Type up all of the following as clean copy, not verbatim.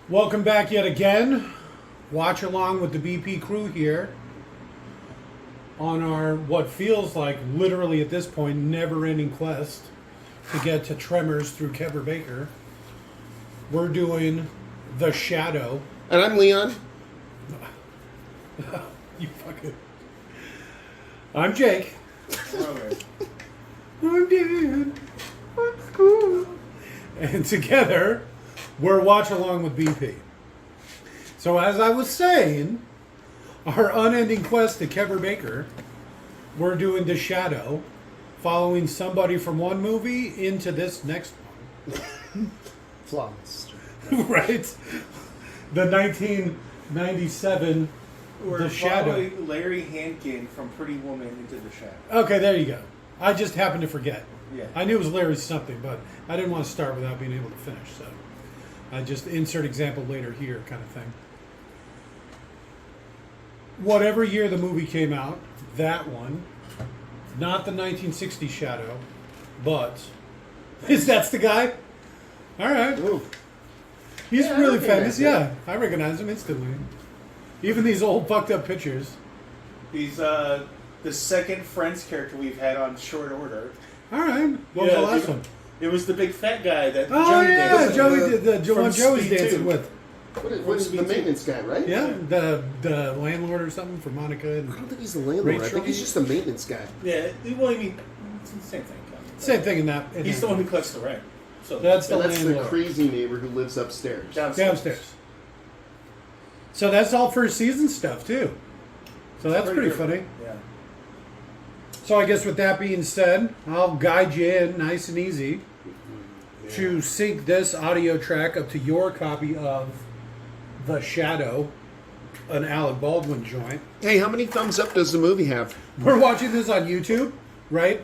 Welcome back yet again. Watch along with the BP crew here on our, what feels like literally at this point, never-ending quest to get to Tremors through Kevin Baker. We're doing The Shadow. And I'm Leon. You fucking... I'm Jake. I'm Dan. I'm cool. And together, we're Watch Along with BP. So as I was saying, our unending quest to Kevin Baker, we're doing The Shadow, following somebody from one movie into this next one. Flawless. Right? The 1997 Or The Shadow. probably Larry Hankin from Pretty Woman into The Shadow. Okay, there you go. I just happened to forget. Yeah. I knew it was Larry something, but I didn't want to start without being able to finish, so I just insert example later here kind of thing. Whatever year the movie came out, that one, not the 1960 Shadow, but that's the guy? All right. Ooh. He's Yeah, I really recognize famous. Yeah, I recognize him instantly. Even these old fucked up pictures. He's the second Friends character we've had on short order. All right. What was the last one? It was the big fat guy that Oh, Joey yeah. danced Joey with. did the From one Joey's Speed dancing 2. with. What is the maintenance guy, right? Yeah, the landlord or something for Monica and I don't think he's the landlord. I Rachel? think he's just the maintenance guy. Yeah, well, I mean, it's the same thing. same thing in that. He's the one who collects the rent. So That's the And that's the landlord. crazy neighbor who lives upstairs. Downstairs. So that's all first season stuff too. So that's pretty funny. Yeah. So I guess with that being said, I'll guide you in nice and easy to sync this audio track up to your copy of The Shadow, an Alec Baldwin joint. Hey, how many thumbs up does the movie have? We're watching this on YouTube, right?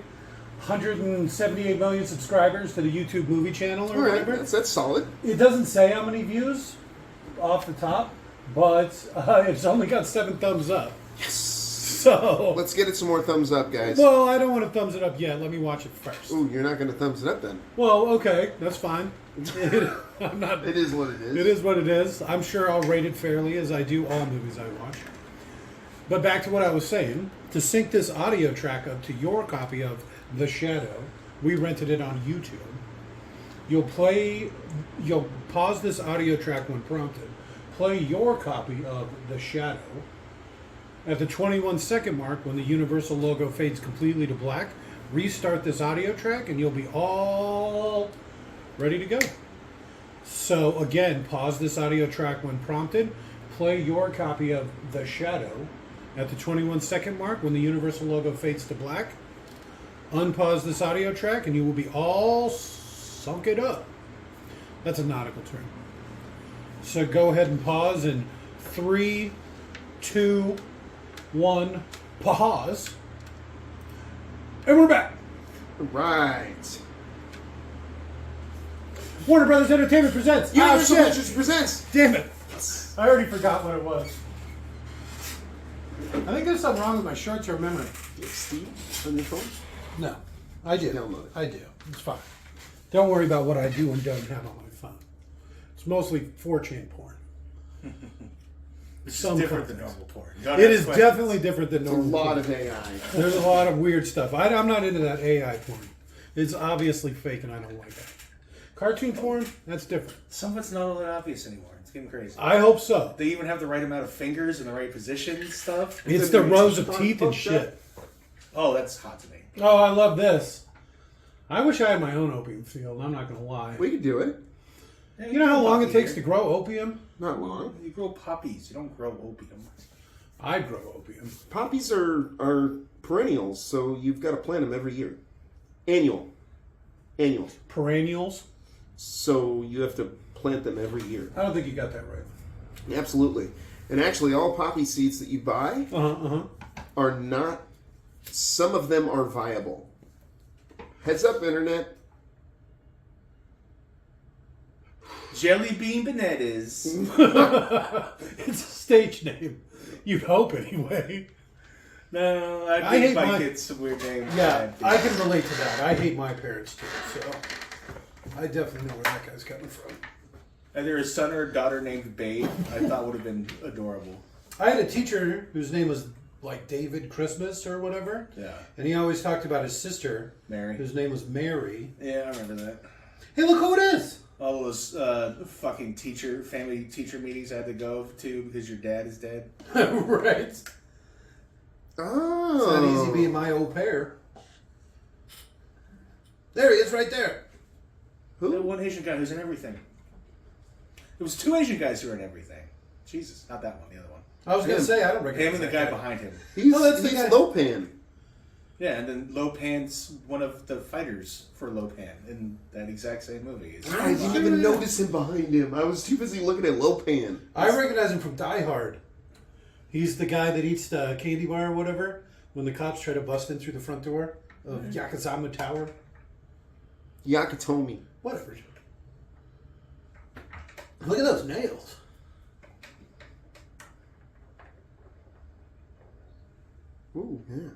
178 million subscribers to the YouTube movie channel or All right, whatever. that's solid. It doesn't say how many views off the top, but it's only got 7 thumbs up. Yes. So, Let's get it some more thumbs up, guys. well, I don't want to thumbs it up yet. Let me watch it first. Ooh, you're not going to thumbs it up then. Well, okay, that's fine. I'm not. It is what it is. It is what it is. I'm sure I'll rate it fairly, as I do all movies I watch. But back to what I was saying. To sync this audio track up to your copy of The Shadow, we rented it on YouTube. You'll pause this audio track when prompted. Play your copy of The Shadow. At the 21-second mark, when the Universal logo fades completely to black, restart this audio track and you'll be all ready to go. So again, pause this audio track when prompted. Play your copy of The Shadow. At the 21-second mark, when the Universal logo fades to black, unpause this audio track and you will be all sunk it up. That's a nautical term. So go ahead and pause in 3, 2, 1, pause. And we're back. Right. Warner Brothers Entertainment presents. Universal shit. Pictures presents. Damn it. I already forgot what it was. I think there's something wrong with my short-term memory. Do you have Steve on your phone? No, I do. Download it. I do. It's fine. Don't worry about what I do and don't have on my phone. It's mostly 4chan porn. It's Some different than content. normal porn. It is definitely different than It's a normal lot porn. of AI. There's a lot of weird stuff. I'm not into that AI porn. It's obviously fake and I don't like it. Cartoon porn, that's different. Some of it's not all that obvious anymore. It's getting crazy. I hope so. They even have the right amount of fingers in the right position and stuff. It's the rows of teeth and shit. Oh, that's hot to me. Oh, I love this. I wish I had my own opium field. I'm not going to lie. We could do it. Yeah, You know how long it poppy takes here. to grow opium? Not long. You grow poppies. You don't grow opium. I grow opium. Poppies are perennials, so you've got to plant them every year. Annual. Perennials? So you have to plant them every year. I don't think you got that right. Absolutely. And actually, all poppy seeds that you buy are not, some of them are viable. Heads up, Internet. Jelly Bean Benitez. It's a stage name. You'd hope anyway. No, I hate think my my- kids some weird name. Yeah, I can relate to that. I hate my parents too, so I definitely know where that guy's coming from. Either a son or a daughter named Babe, I thought would have been adorable. I had a teacher whose name was like David Christmas or whatever. Yeah. And he always talked about his sister, Mary. whose name was Mary. Yeah, I remember that. Hey, look who it is! All those fucking family teacher meetings I had to go to because your dad is dead. Right. Oh. It's not easy being my au pair. There he is, right there. Who? The one Asian guy who's in everything. There was 2 Asian guys who were in everything. Jesus, not that one, the other one. I was going to say, I don't recognize Him and the that guy behind him. He's, that's the he's guy. Lopan. Yeah, and then Lopan's one of the fighters for Lopan in that exact same movie. I didn't even notice him behind him. I was too busy looking at Lopan. I recognize him from Die Hard. He's the guy that eats the candy bar or whatever when the cops try to bust in through the front door of Yakizama Tower. Yakatomi. Whatever. Look at those nails. Ooh, yeah.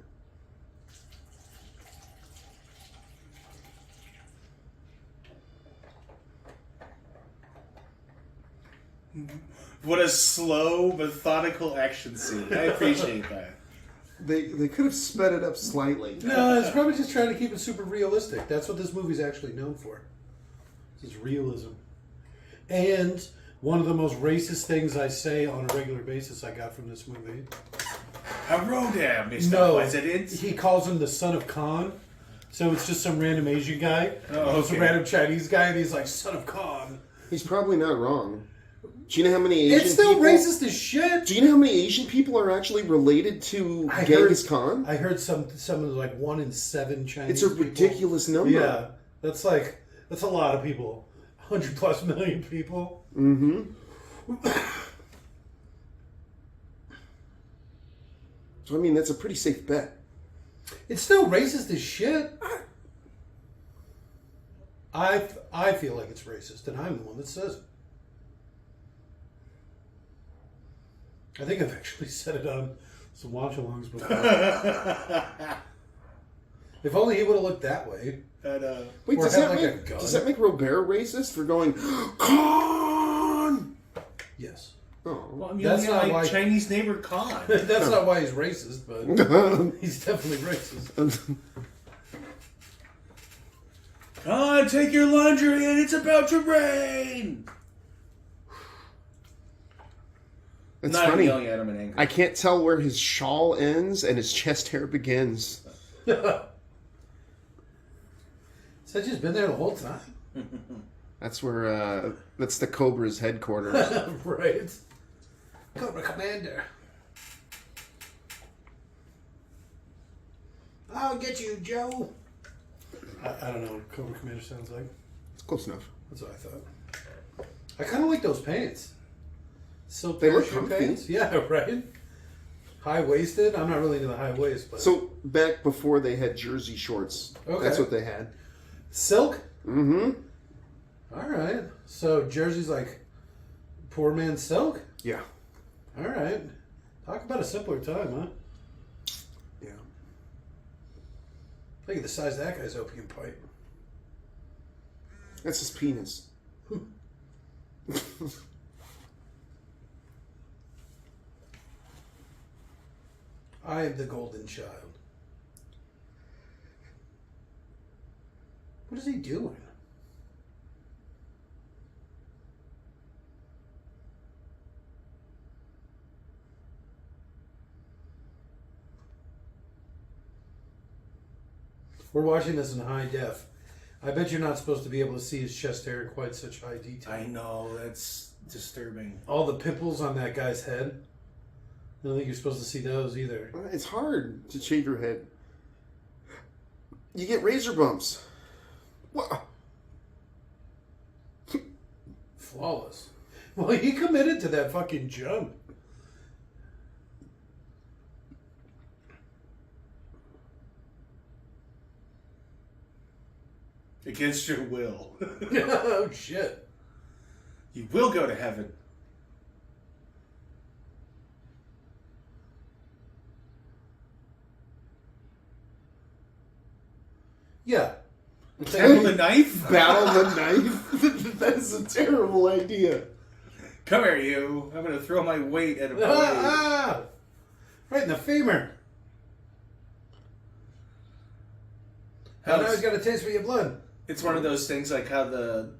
What a slow, methodical action scene. I appreciate that. They could have sped it up slightly. No, it's probably just trying to keep it super realistic. That's what this movie's actually known for. It's realism. And one of the most racist things I say on a regular basis I got from this movie. Hello there, Mr. No, President. he calls him the son of Khan. So it's just some random Asian guy. Oh, It's a okay. random Chinese guy, and he's like, son of Khan. He's probably not wrong. Do you know how many Asian It's still people... racist as shit. Do you know how many Asian people are actually related to Genghis Khan? I heard some of like 1 in 7 Chinese It's a people. ridiculous number. Yeah, that's a lot of people. 100 plus million people. Mm-hmm. So, I mean, that's a pretty safe bet. It's still racist as shit. I feel like it's racist, and I'm the one that says it. I think I've actually said it on some watch-alongs before. If only he would have looked that way. Wait, Or does have, that, like, a make, gun. does that make Robert racist for going, Khan? Yes. Oh. Well, I mean, That's that's not not why- Chinese neighbor Khan. That's not why he's racist, but he's definitely racist. Khan, take your laundry and it's about to rain. It's Not funny. yelling at him in anger. I can't tell where his shawl ends and his chest hair begins. Said he's been there the whole time. That's where, that's the Cobra's headquarters. Right. Cobra Commander. I'll get you, Joe. I don't know what Cobra Commander sounds like. It's close enough. That's what I thought. I kind of like those pants. Silk They look parachute comfy. pants. Yeah, right. High waisted. I'm not really into the high waist, but So, back before they had jersey shorts, Okay. that's what they had. silk. Mm-hmm. All right. So jersey's like poor man's silk. Yeah. All right. Talk about a simpler time, huh? Yeah. Look at the size of that guy's opium pipe. That's his penis. I am the golden child. What is he doing? We're watching this in high def. I bet you're not supposed to be able to see his chest hair in quite such high detail. I know, that's disturbing. All the pimples on that guy's head. I don't think you're supposed to see those either. It's hard to shave your head. You get razor bumps. What? Flawless. Well, he committed to that fucking jump. Against your will. Oh, shit. You will go to heaven. Yeah. Battle the knife? Battle the knife? That is a terrible idea. Come here, you. I'm going to throw my weight at a blade. Right in the femur. How Now he's got a taste for your blood. It's one of those things like how the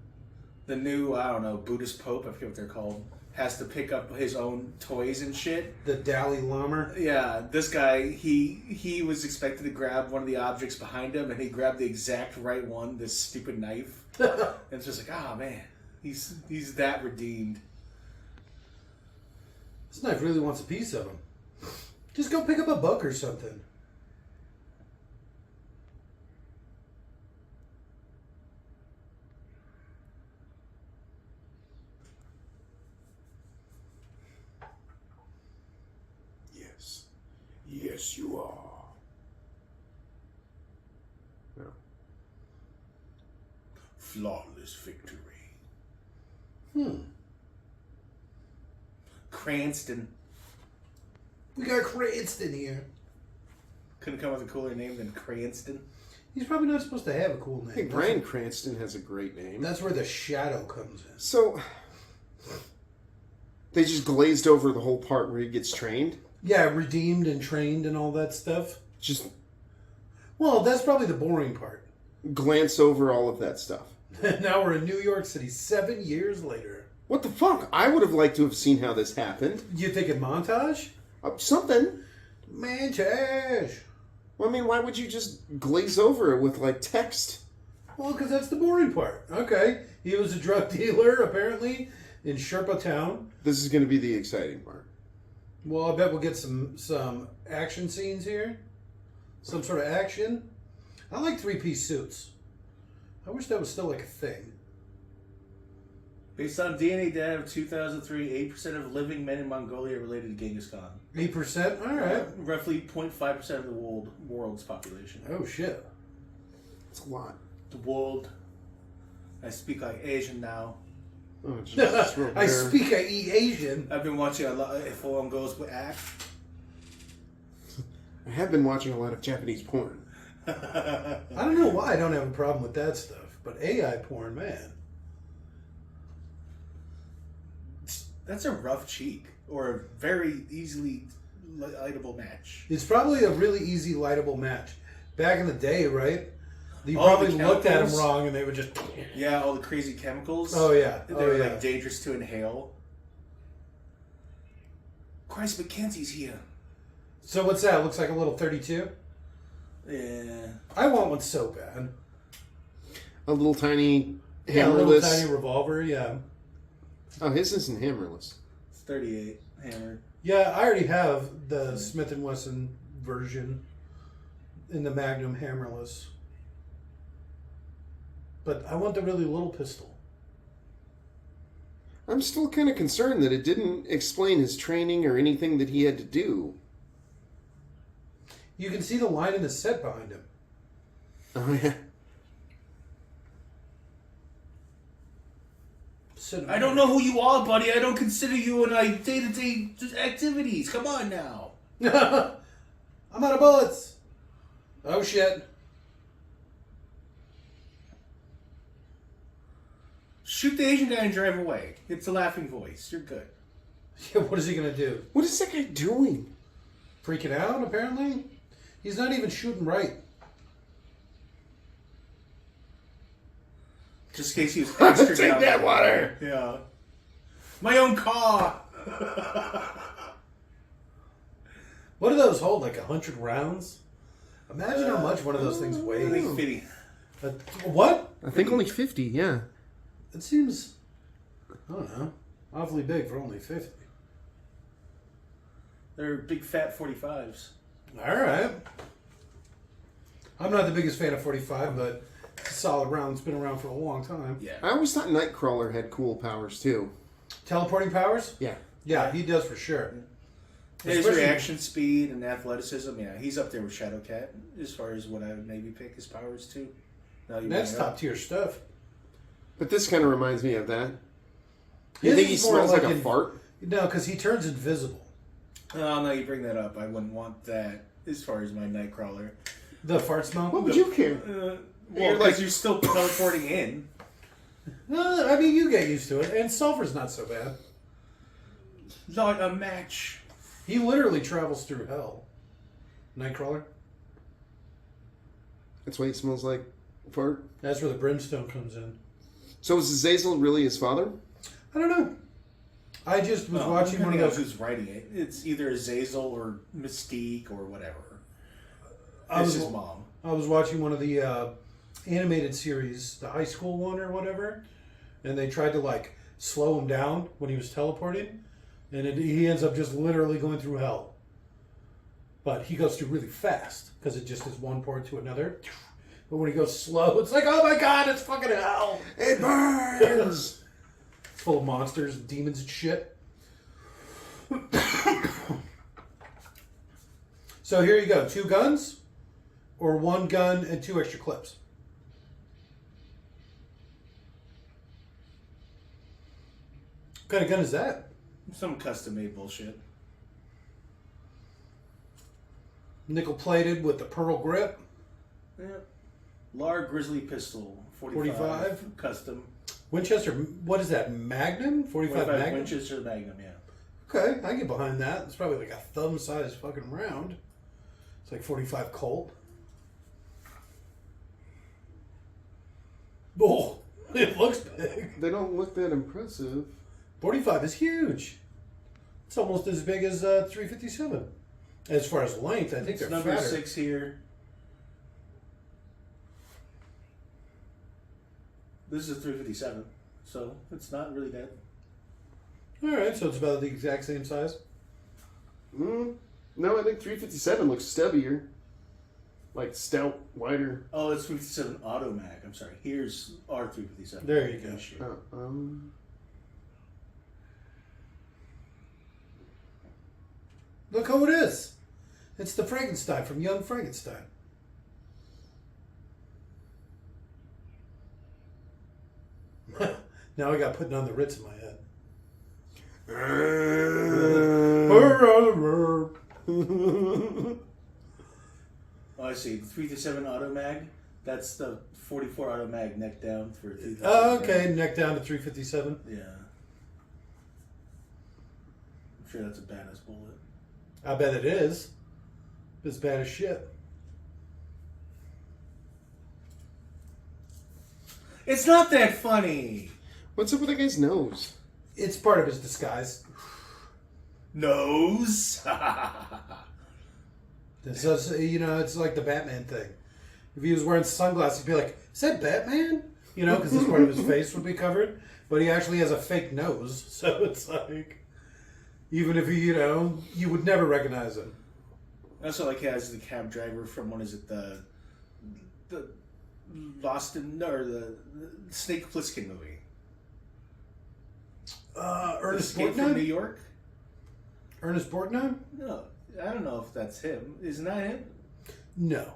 new, I don't know, Buddhist Pope, I forget what they're called, has to pick up his own toys and shit. The Dalai Lama. Yeah, this guy, he was expected to grab one of the objects behind him, and he grabbed the exact right one, this stupid knife. And it's just like, oh man, he's that redeemed. This knife really wants a piece of him. Just go pick up a book or something. Yes, you are. No. Flawless victory. Cranston. We got Cranston here. Couldn't come up with a cooler name than Cranston. He's probably not supposed to have a cool name. I think Bryan Cranston has a great name. That's where the shadow comes in. So, they just glazed over the whole part where he gets trained? Yeah, redeemed and trained and all that stuff. Just Well, that's probably the boring part. glance over all of that stuff. Now we're in New York City 7 years later. What the fuck? I would have liked to have seen how this happened. You thinking montage? Something. Montage. Well, I mean, why would you just glaze over it with, like, text? Well, because that's the boring part. Okay. He was a drug dealer, apparently, in Sherpa Town. This is going to be the exciting part. Well, I bet we'll get some action scenes here. Some sort of action. I like three-piece suits. I wish that was still like a thing. Based on DNA data of 2003, 8% of living men in Mongolia are related to Genghis Khan. 8%? All right. Roughly 0.5% of the world's population. Oh, shit. It's a lot. The world. I speak like Asian now. Oh, Jesus. I eat Asian. I've been watching a lot of If One Goes with Act. I have been watching a lot of Japanese porn. I don't know why I don't have a problem with that stuff, but AI porn, man. That's a rough cheek. Or a very easily lightable match. It's probably a really easy, lightable match. Back in the day, right? You All probably the looked at them chemicals. wrong and they would just... Yeah, all the crazy chemicals. Oh, yeah. They're like dangerous to inhale. Christ, Mackenzie's here. So what's that? Looks like a little 32? Yeah. I want one so bad. A little tiny Yeah, a little hammerless. tiny revolver, yeah. Oh, his isn't hammerless. It's 38 hammer. Yeah, I already have the Smith & Wesson version in the Magnum hammerless. But I want the really little pistol. I'm still kind of concerned that it didn't explain his training or anything that he had to do. You can see the line in the set behind him. Oh, yeah. I don't know who you are, buddy. I don't consider you in my day-to-day activities. Come on now. I'm out of bullets. Oh, shit. Shoot the Asian guy and drive away. It's a laughing voice. You're good. Yeah, what is he going to do? What is that guy doing? Freaking out, apparently? He's not even shooting right. Just in case he was extra Take down that there. water! Yeah. My own car. What do those hold? Like 100 rounds? Imagine how much one of those things I weighs. think 50. What? I think only 50, yeah. It seems, I don't know, awfully big for only 50. They're big fat 45s. All right. I'm not the biggest fan of 45, but it's a solid round. It's been around for a long time. Yeah. I always thought Nightcrawler had cool powers, too. Teleporting powers? Yeah. Yeah, he does for sure. His Especially- reaction speed and athleticism, yeah, he's up there with Shadowcat as far as what I would maybe pick his powers too. Now you That's bring it up. top tier stuff. But this kind of reminds me of that. You His think he is more smells like a in- fart? No, because he turns invisible. Oh, now you bring that up. I wouldn't want that as far as my Nightcrawler. The fart smell? What would you care? Well, like you're still teleporting in. I mean, you get used to it, and sulfur's not so bad. Not a match. He literally travels through hell. Nightcrawler. that's why he smells like fart. That's where the brimstone comes in. So is Azazel really his father? I don't know. I just was watching one of those. Who's writing it? It's either Azazel or Mystique or whatever. I It's was his mom. I was watching one of the animated series, the high school one or whatever, and they tried to like slow him down when he was teleporting, and he ends up just literally going through hell. But he goes through really fast because it just is one port to another. But when he goes slow, it's like, oh my god, it's fucking hell! It burns. It's full of monsters, demons, and shit. So here you go, 2 guns, or 1 gun and 2 extra clips. What kind of gun is that? Some custom made bullshit. Nickel plated with the pearl grip. Yeah. Lar Grizzly pistol, 45. 45? Custom. Winchester, what is that? Magnum? 45 Magnum? Winchester Magnum, yeah. Okay, I get behind that. It's probably like a thumb-sized fucking round. It's like 45 Colt. Oh, it looks big. They don't look that impressive. 45 is huge. It's almost as big as 357. As far as length, I think It's they're number fatter. 6 here. This is a 357, so it's not really that. All right, so it's about the exact same size. No, I think 357 looks stubbier. Like stout, wider. Oh, it's 357 Auto Mag. I'm sorry. Here's R357. There you go. Look who it is. It's the Frankenstein from Young Frankenstein. Now I got putting on the Ritz in my head. Oh, I see. 357 Auto Mag. That's the 44 Auto Mag neck down for 357. Oh, okay. Neck down to 357. Yeah. I'm sure that's a badass bullet. I bet it is. It's bad as shit. It's not that funny. What's up with that guy's nose? It's part of his disguise. Nose. It's, you know, it's like the Batman thing. If he was wearing sunglasses, he'd be like, "Is that Batman?" You know, because this part of his face would be covered. But he actually has a fake nose, so it's like, even if he, you know, you would never recognize him. Also, like, he has the cab driver from, what is it, the Lost in, or the Snake Plissken movie. Ernest Escape from New Borgnine? York? Ernest Borgnine? No, I don't know if that's him. Isn't that him? No.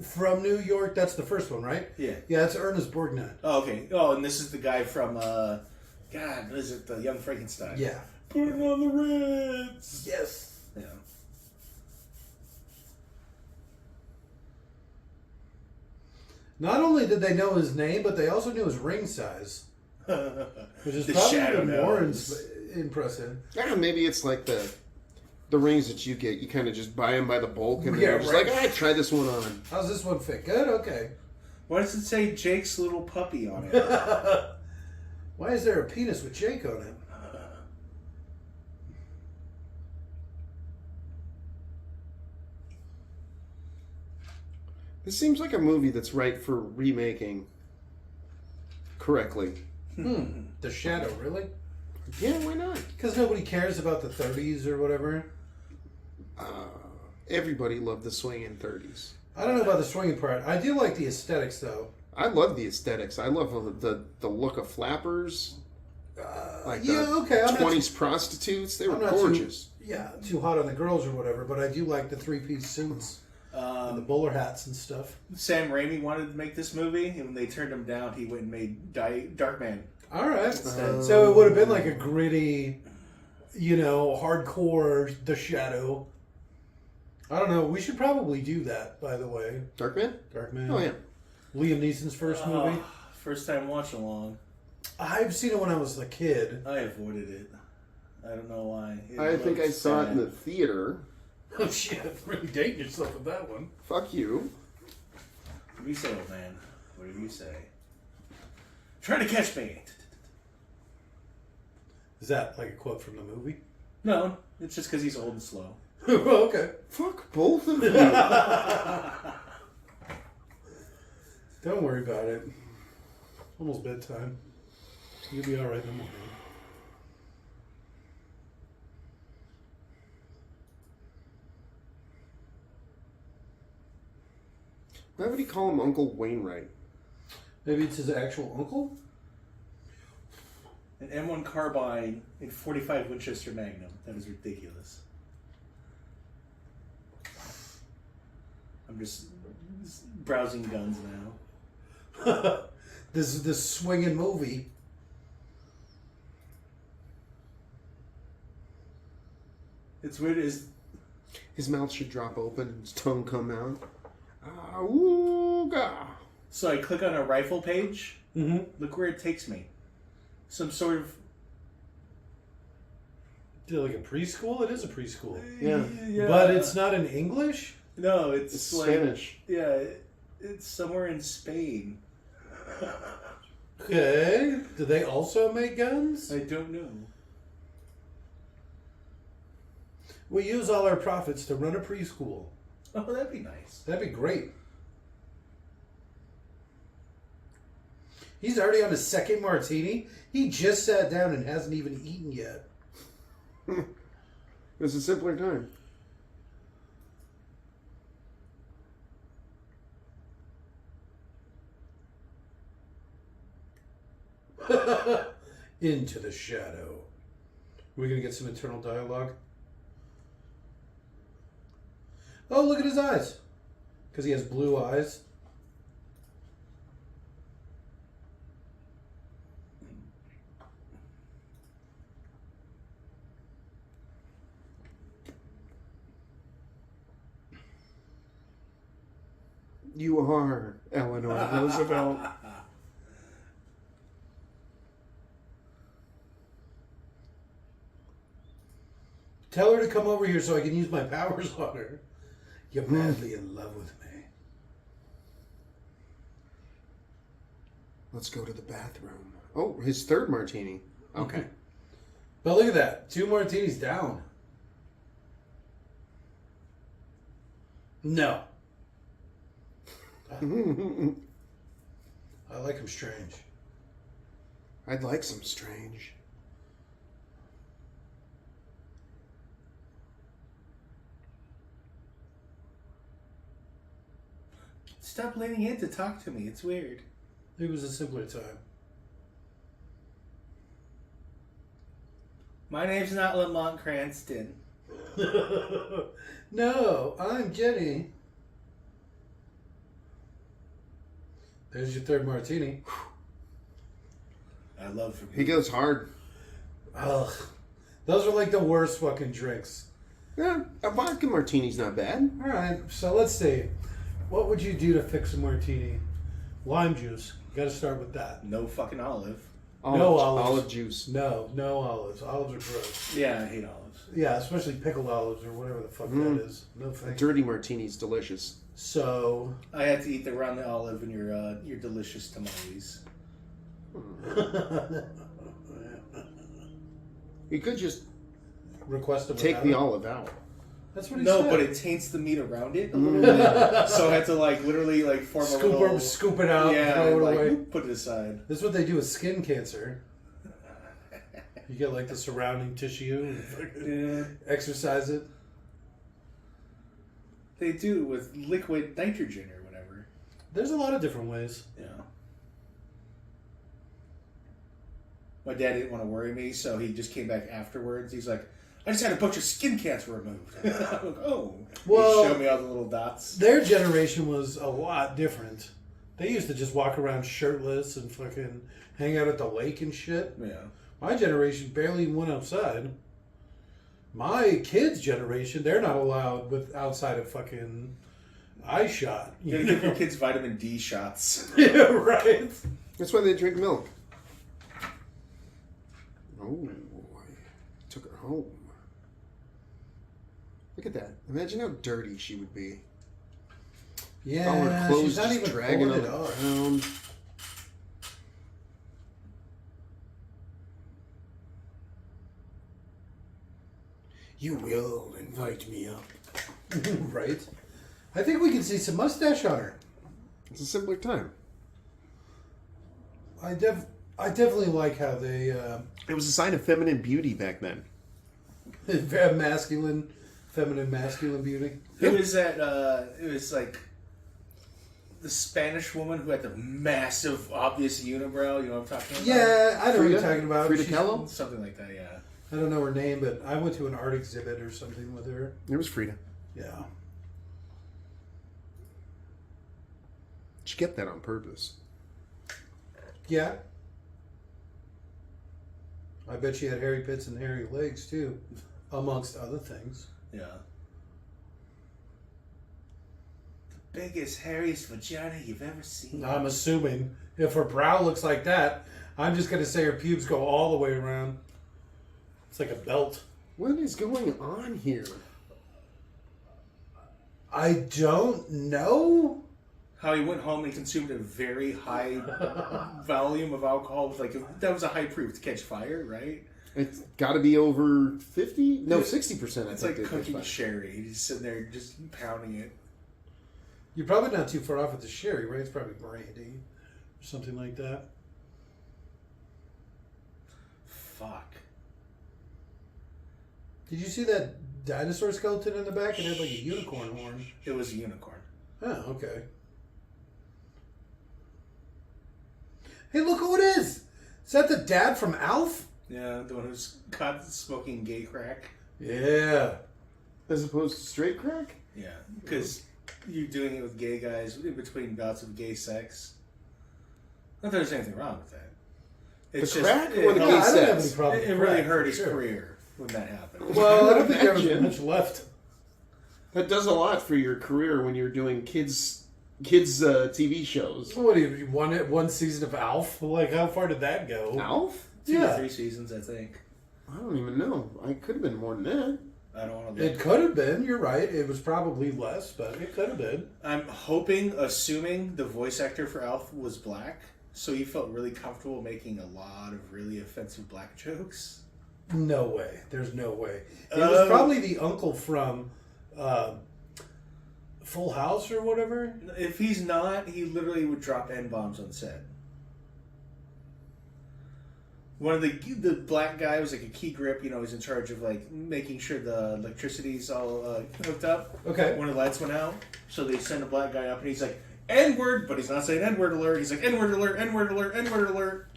From New York, that's the first one, right? Yeah. Yeah, that's Ernest Borgnine. Oh, okay. Oh, and this is the guy from, God, what is it, the Young Frankenstein? Yeah. Put it on the Ritz! Yes. Yeah. Not only did they know his name, but they also knew his ring size. Which is The probably shadow even more knows. impressive. Yeah, maybe it's like the rings that you get. You kind of just buy them by the bulk, and Yeah, you're just right. like, "I try this one on." How's this one fit? Good? Okay. Why does it say Jake's little puppy on it? Why is there a penis with Jake on it? This seems like a movie that's right for remaking correctly. The Shadow, really? Yeah, why not? Because nobody cares about the 30s or whatever. Everybody loved the swinging 30s. I don't know about the swinging part. I do like the aesthetics, though. I love the aesthetics. I love the look of flappers. Like yeah, the okay. I'm 20s prostitutes. They were I'm not gorgeous. too hot on the girls or whatever, but I do like the 3-piece suits and the bowler hats and stuff. Sam Raimi wanted to make this movie, and when they turned him down, he went and made Darkman. All right. So it would have been like a gritty, you know, hardcore The Shadow. I don't know. We should probably do that, by the way. Darkman? Darkman. Oh, yeah. Liam Neeson's first movie. First time watch along. I've seen it when I was a kid. I avoided it. I don't know why. I think I saw it in the theater. Oh, shit. Really dating yourself with that one. Fuck you. What do you say, old man? What do you say? Trying to catch me. Is that like a quote from the movie? No, it's just because he's old and slow. Okay. Fuck both of you. Don't worry about it. Almost bedtime. You'll be alright in the morning. Why would he call him Uncle Wainwright? Maybe it's his actual uncle? An M1 carbine in 45 Winchester Magnum. That is ridiculous. I'm just browsing guns now. This swinging movie. It's weird. His mouth should drop open and his tongue come out. Ooga. So I click on a rifle page. Mm-hmm. Look where it takes me. Some sort of... Like a preschool? It is a preschool. Yeah. But it's not in English? No, it's like... Spanish. Yeah, it's somewhere in Spain. Okay. Do they also make guns? I don't know. We use all our profits to run a preschool. Oh, that'd be nice. That'd be great. He's already on his second martini. He just sat down and hasn't even eaten yet. It was a simpler time. Into the shadow. We're going to get some internal dialogue. Oh, look at his eyes. Because he has blue eyes. You are Eleanor Roosevelt. Tell her to come over here so I can use my powers on her. You're madly in love with me. Let's go to the bathroom. Oh, his third martini. Okay. But look at that. 2 martinis down. No. I like him strange. I'd like some strange. Stop leaning in to talk to me. It's weird. It was a simpler time. My name's not Lamont Cranston. No, I'm Jenny. There's your third martini. I love him. He goes hard. Ugh. Those are like the worst fucking drinks. Yeah, a vodka martini's not bad. Alright, so let's see. What would you do to fix a martini? Lime juice. You gotta start with that. No fucking olive. No olives. Olive juice. No olives. Olives are gross. Yeah, I hate olives. Yeah, especially pickled olives or whatever the fuck that is. No A thanks. dirty martini's delicious. So, I had to eat the round the olive in your delicious tamales. You could just request a take the olive out. That's what he No, said. but it taints the meat around it a little bit. So I had to literally form a little... Scoop it out, Yeah, throw it away. put it aside. This is what they do with skin cancer. You get the surrounding tissue and exercise it. They do it with liquid nitrogen or whatever. There's a lot of different ways. Yeah. My dad didn't want to worry me, so he just came back afterwards. He's like, I just had a bunch of skin cancer removed. I'm like, oh. Well, he showed me all the little dots. Their generation was a lot different. They used to just walk around shirtless and fucking hang out at the lake and shit. Yeah. My generation barely went outside. My kids' generation, they're not allowed with outside of fucking eye shot. You gotta give your kids vitamin D shots. Yeah, right. That's why they drink milk. Oh, I took her home. Look at that. Imagine how dirty she would be. Yeah, All her clothes she's not just even dragging on pulling the it up. ground. You will invite me up. Right. I think we can see some mustache on her. It's a simpler time. I definitely like how they It was a sign of feminine beauty back then. feminine, masculine beauty. It was that. It was like the Spanish woman who had the massive, obvious unibrow. You know what I'm talking about? Yeah, I know what Frida? you're talking about. Frida She's- Kahlo? Something like that. Yeah. I don't know her name, but I went to an art exhibit or something with her. It was Frida. Yeah. She kept that on purpose. Yeah. I bet she had hairy pits and hairy legs too, amongst other things. Yeah. The biggest, hairiest vagina you've ever seen. I'm assuming if her brow looks like that, I'm just going to say her pubes go all the way around. It's like a belt. What is going on here? I don't know. How he went home and consumed a very high volume of alcohol with that was a high proof to catch fire, right? It's got to be over 50? No, 60%. It's like cooking sherry. He's sitting there just pounding it. You're probably not too far off with the sherry, right? It's probably brandy or something like that. Fuck. Did you see that dinosaur skeleton in the back? It had like a unicorn horn. It was a unicorn. Oh, okay. Hey, look who it is! Is that the dad from Alf? Yeah, the one who's caught smoking gay crack. Yeah. As opposed to straight crack? Yeah, because you're doing it with gay guys in between bouts of gay sex. Not that there's anything wrong with that. It's The just crack it, or the No, gay I don't have any sex? problem it with really crack, hurt for his sure. career when that happened. Well, I don't think there was Imagine. much left. That does a lot for your career when you're doing kids TV shows. What do you won it? One season of Alf? Like, how far did that go? Alf? 2 or Yeah. 3 seasons, I think. I don't even know. I could have been more than that. I don't want to. It could have been. You're right. It was probably less, but it could have been. I'm assuming the voice actor for Alf was black, so he felt really comfortable making a lot of really offensive black jokes. No way. There's no way. It was probably the uncle from Full House or whatever. If he's not, he literally would drop N-bombs on set. One of the black guy was like a key grip, he's in charge of like making sure the electricity's all hooked up. Okay. When the lights went out, so they send a black guy up and he's like, N-word, but he's not saying N-word alert. He's like, N-word alert, N-word alert, N-word alert.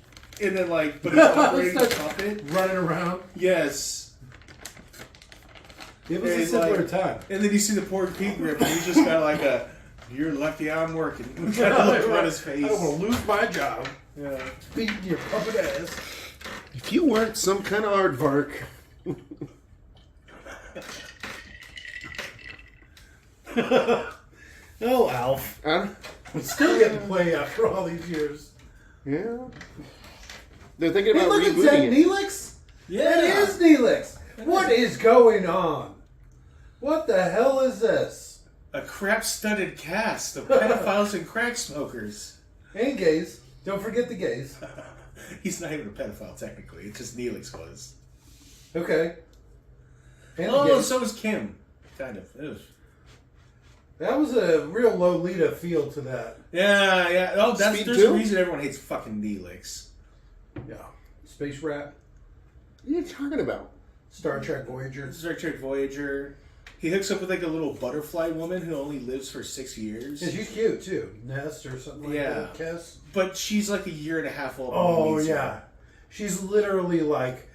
And then but he's operating the puppet. Running around. Yes. It was And a simpler time. And then you see the poor key grip and he's just got like you're lucky I'm working. Kind of look on his face. I don't want to lose my job. Yeah. Beating your puppet ass. If you weren't some kind of aardvark. Oh, Alf. Still getting play after all these years. Yeah. They're thinking Hey, about look, is that rebooting it. Neelix? Yeah. It is Neelix. What is going on? What the hell is this? A crap-studded cast of pedophiles and crack smokers. And gays. Don't forget the gays. He's not even a pedophile, technically. It's just Neelix was. Okay. And the Oh, gays. so was Kim. Kind of. Ugh. That was a real Lolita feel to that. Yeah. Oh, Speed there's 2? a reason everyone hates fucking Neelix. Yeah. Space Rat. What are you talking about? Star Trek Voyager. Star Trek Voyager. He hooks up with like a little butterfly woman who only lives for 6 years. Yeah, she's cute too. Nest or something like Yeah. that. Kess. But she's like a year and a half old. when Oh, he meets yeah. her. She's literally like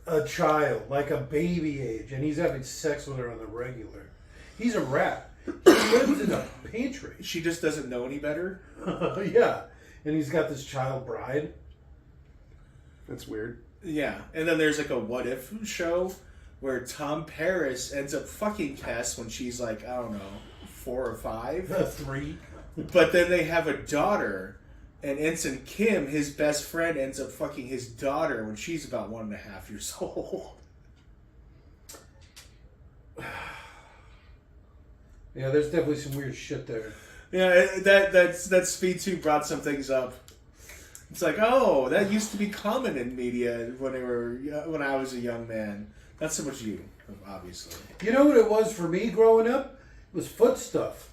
a child, like a baby age, and he's having sex with her on the regular. He's a rat. He lives in a pantry. She just doesn't know any better. Yeah. And he's got this child bride. That's weird. Yeah. And then there's like a what if show where Tom Paris ends up fucking Tess when she's like, I don't know, 4 or 5. 3. But then they have a daughter, and Ensign Kim, his best friend, ends up fucking his daughter when she's about 1.5 years old. Yeah, there's definitely some weird shit there. Yeah, that Speed 2 brought some things up. It's like, oh, that used to be common in media when I was a young man. Not so much you, obviously. You know what it was for me growing up? It was foot stuff.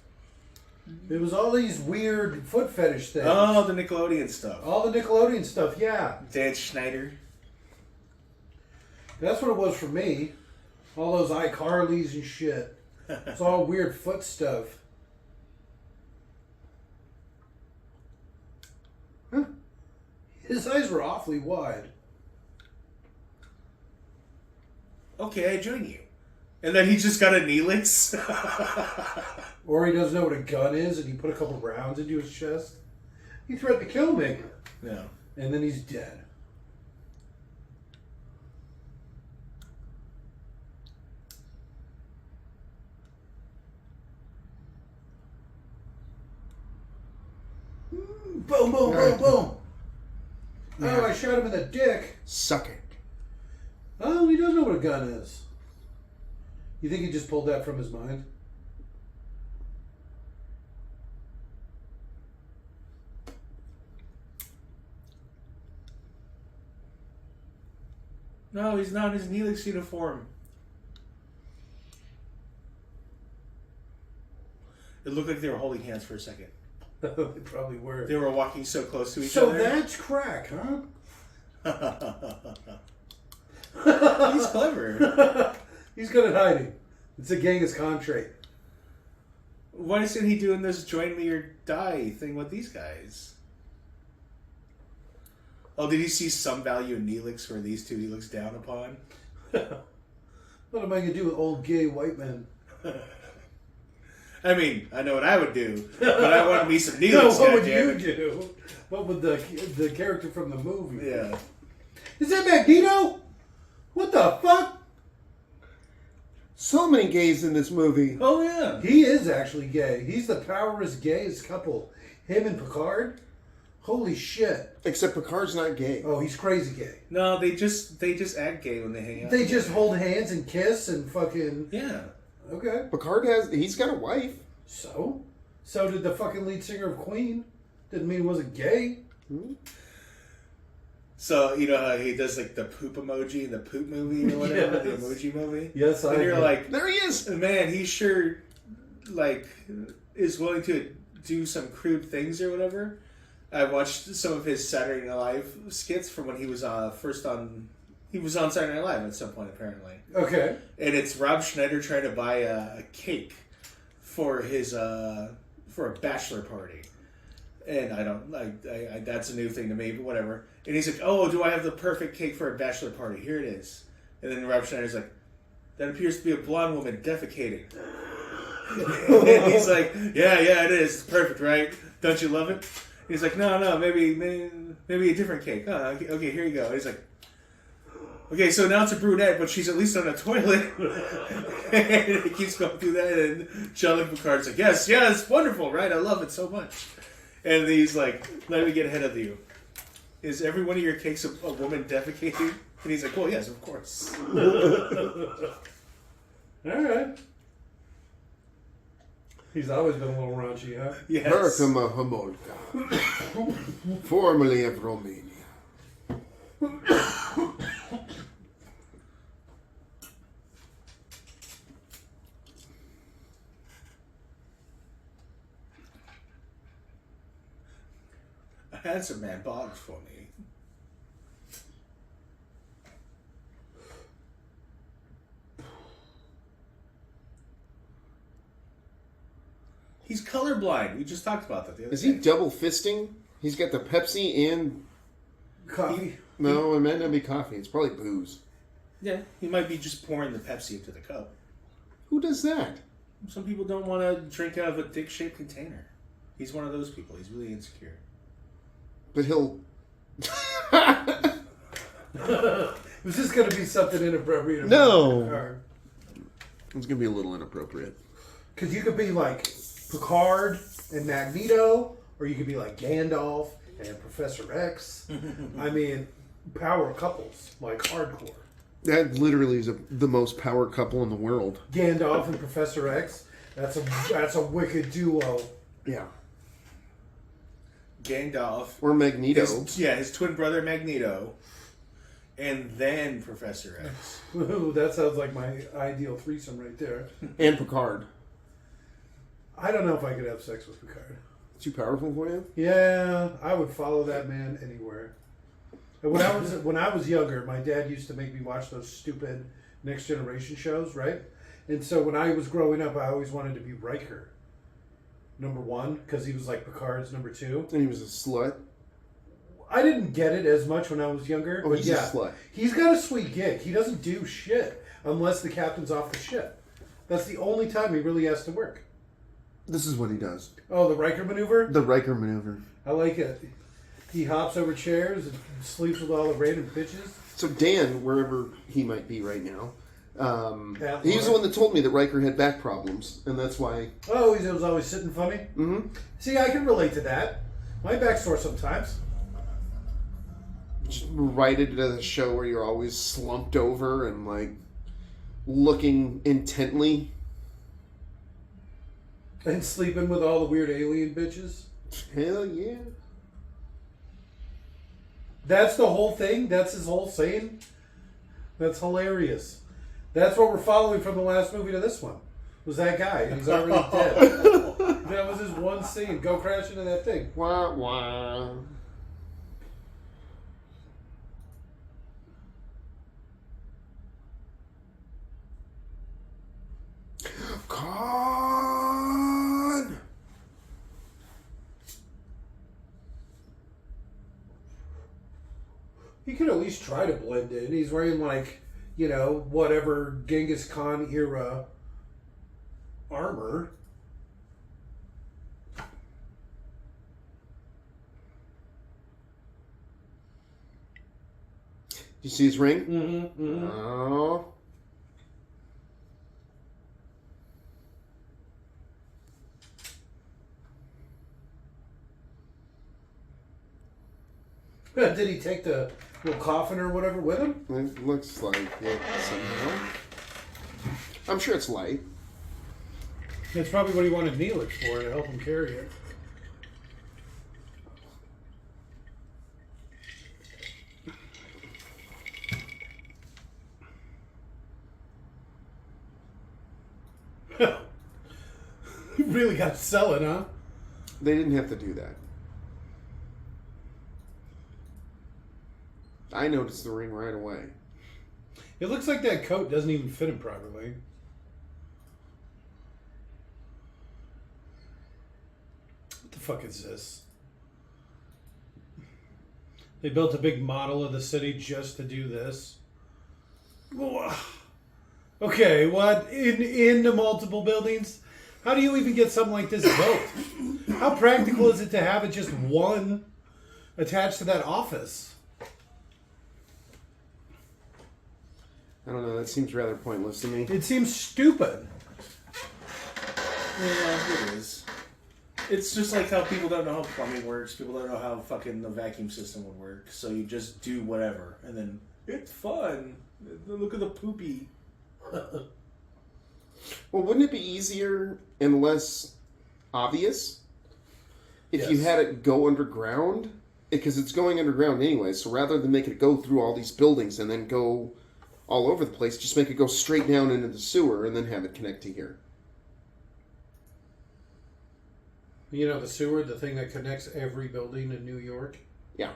It was all these weird foot fetish things. Oh, the Nickelodeon stuff. All the Nickelodeon stuff, yeah. Dan Schneider. That's what it was for me. All those iCarlys and shit. It's all weird foot stuff. Huh. His eyes were awfully wide. Okay, I join you. And then he just got a Neelix. Or he doesn't know what a gun is and he put a couple rounds into his chest. He threatened to kill me. Yeah. And then he's dead. Boom, boom, boom, boom. Oh, I shot him in the dick. Suck it. Oh, he doesn't know what a gun is. You think he just pulled that from his mind? No, he's not in his Neelix uniform. It looked like they were holding hands for a second. They probably were. They were walking so close to each So other. that's crack, huh? He's clever. He's good at hiding. It's a Genghis Khan trait. Why isn't he doing this join me or die thing with these guys? Oh, did he see some value in Neelix where these two he looks down upon? What am I going to do with old gay white men? I mean, I know what I would do, but I want me some Neelix. No, what would goddammit. you do? What would the character from the movie? Yeah. Is that Magneto? What the fuck? So many gays in this movie. Oh yeah. He is actually gay. He's the powerest gayest couple. Him and Picard. Holy shit. Except Picard's not gay. Oh, he's crazy gay. No, they just act gay when they hang out. They just hold hands and kiss and fucking... Yeah. Okay. He's got a wife. So? So did the fucking lead singer of Queen. Didn't mean he wasn't gay. Hmm? So, you know how he does like the poop emoji in the poop movie or whatever, Yes. the emoji movie? Yes, And you're like, There he is. man, he sure like is willing to do some crude things or whatever. I watched some of his Saturday Night Live skits from when he was he was on Saturday Night Live at some point apparently. Okay. And it's Rob Schneider trying to buy a cake for his for a bachelor party. And I don't like that's a new thing to me, but whatever. And he's like, "Oh, do I have the perfect cake for a bachelor party? Here it is." And then Rob Schneider's like, "That appears to be a blonde woman defecating." And he's like, "Yeah, it is. It's perfect, right? Don't you love it?" And he's like, "No, maybe a different cake." Oh, okay, here you go. And he's like, "Okay, so now it's a brunette, but she's at least on a toilet." And he keeps going through that, and Jean-Luc Picard's like, "Yes, it's wonderful, right? I love it so much." And he's like, "Let me get ahead of you. Is every one of your cakes a woman defecating?" And he's like, "Well, yes, of course." All right. He's always been a little raunchy, huh? Yes. Herkama Homolka, formerly of Romania. A handsome man bought it for me. He's colorblind. We just talked about that the other Is day. he double fisting? He's got the Pepsi and... Coffee. No, it might not be coffee. It's probably booze. Yeah, he might be just pouring the Pepsi into the cup. Who does that? Some people don't want to drink out of a dick-shaped container. He's one of those people. He's really insecure. But he'll... Was this going to be something inappropriate? No. It's going to be a little inappropriate. Because you could be like Picard and Magneto, or you could be like Gandalf and Professor X. I mean, power couples, like hardcore. That literally is the most power couple in the world. Gandalf and Professor X. That's a wicked duo. Yeah. Gandalf. Or Magneto. His twin brother Magneto. And then Professor X. Ooh, that sounds like my ideal threesome right there. And Picard. I don't know if I could have sex with Picard. Too powerful for you? Yeah, I would follow that man anywhere. And when I was younger, my dad used to make me watch those stupid Next Generation shows, right? And so when I was growing up, I always wanted to be Riker, number one, because he was like Picard's number two. And he was a slut. I didn't get it as much when I was younger. Oh, but he's a slut. He's got a sweet gig. He doesn't do shit unless the captain's off the ship. That's the only time he really has to work. This is what he does. Oh, the Riker maneuver? The Riker maneuver. I like it. He hops over chairs and sleeps with all the random bitches. So Dan, wherever he might be right now, he's the one that told me that Riker had back problems, and that's why... Oh, he was always sitting funny? Mm-hmm. See, I can relate to that. My back's sore sometimes. Just write it as a show where you're always slumped over and, like, looking intently. And sleeping with all the weird alien bitches. Hell yeah. That's the whole thing? That's his whole saying? That's hilarious. That's what we're following from the last movie to this one. Was that guy. And he's already dead. That was his one scene. Go crash into that thing. Wah, wah. Con! He could at least try to blend in. He's wearing like, whatever Genghis Khan era armor. You see his ring? Mm-hmm, mm-hmm. Oh. Did he take the little coffin or whatever with him? It looks like it somehow. I'm sure it's light. That's probably what he wanted Neelix for, to help him carry it. You really got to sell it, huh? They didn't have to do that. I noticed the ring right away. It looks like that coat doesn't even fit him properly. What the fuck is this? They built a big model of the city just to do this. Okay, what? In the multiple buildings? How do you even get something like this built? How practical is it to have it just one attached to that office? I don't know, that seems rather pointless to me. It seems stupid. Yeah, it is. It's just like how people don't know how plumbing works. People don't know how fucking the vacuum system would work. So you just do whatever. And then, it's fun. Look at the poopy. Well, wouldn't it be easier and less obvious if you Yes. had it go underground? Because it's going underground anyway, so rather than make it go through all these buildings and then go all over the place, just make it go straight down into the sewer and then have it connect to here. You know, the sewer, the thing that connects every building in New York? Yeah.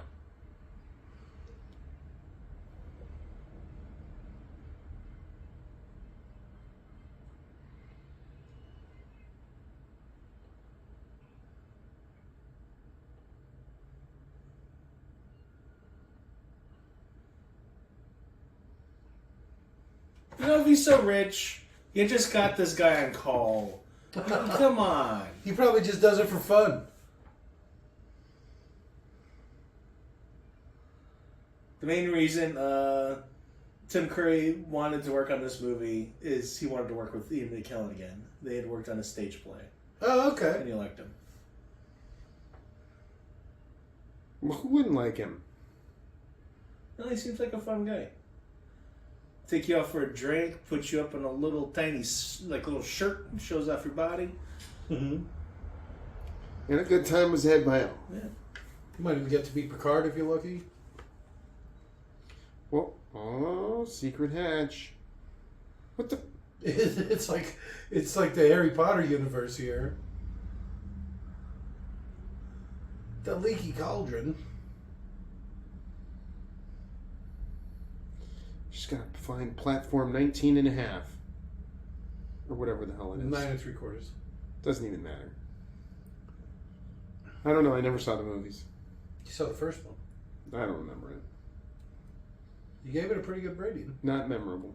You know, if he's so rich, you just got this guy on call. Come on. He probably just does it for fun. The main reason Tim Curry wanted to work on this movie is he wanted to work with Ian McKellen again. They had worked on a stage play, Oh, okay. and he liked him. Well, who wouldn't like him? Well, he seems like a fun guy. Take you out for a drink, put you up in a little tiny, little shirt, and shows off your body. Mm-hmm. And a good time was had by all. Yeah. You might even get to meet Picard if you're lucky. Well, oh, secret hatch. What the? It's like the Harry Potter universe here. The leaky cauldron. Just gotta find platform 19 and a half. Or whatever the hell it is. 9 3/4. Doesn't even matter. I don't know, I never saw the movies. You saw the first one. I don't remember it. You gave it a pretty good rating. Not memorable.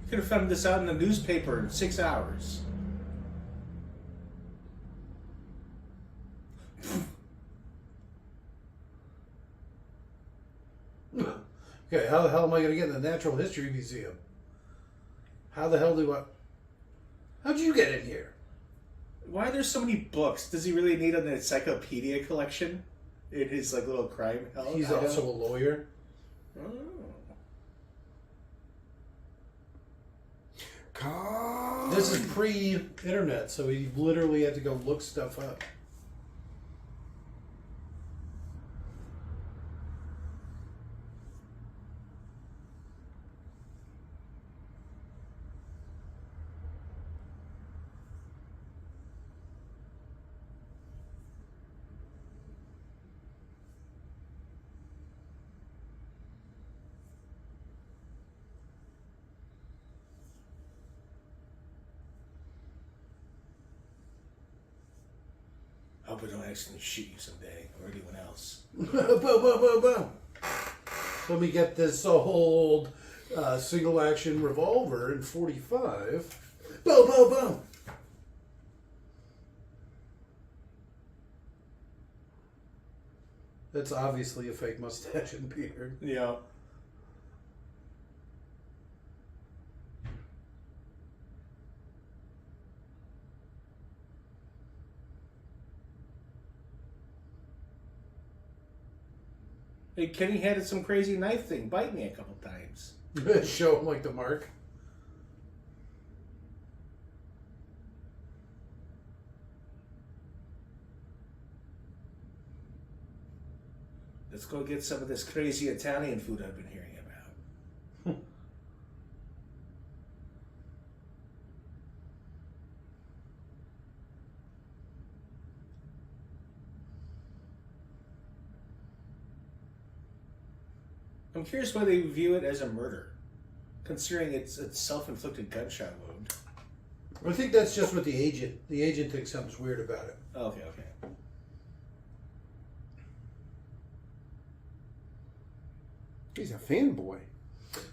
Could have found this out in the newspaper in 6 hours. Okay, how the hell am I going to get in the Natural History Museum? How the hell do I... How'd you get in here? Why are there so many books? Does he really need an encyclopedia collection in his little crime hell? He's also a lawyer. Oh. This is pre-internet, so he literally had to go look stuff up. Hope I don't accidentally shoot you someday, or anyone else. Boom, boom, boom, boom. Let me get this old single action revolver in 45. Boom, boom, boom. That's obviously a fake mustache and beard. Yeah. Hey, Kenny had some crazy knife thing bite me a couple times. Show him like the mark. Let's go get some of this crazy Italian food I've been hearing about. I'm curious why they view it as a murder, considering it's a self-inflicted gunshot wound. I think that's just what the agent thinks something's weird about it. Okay. He's a fanboy.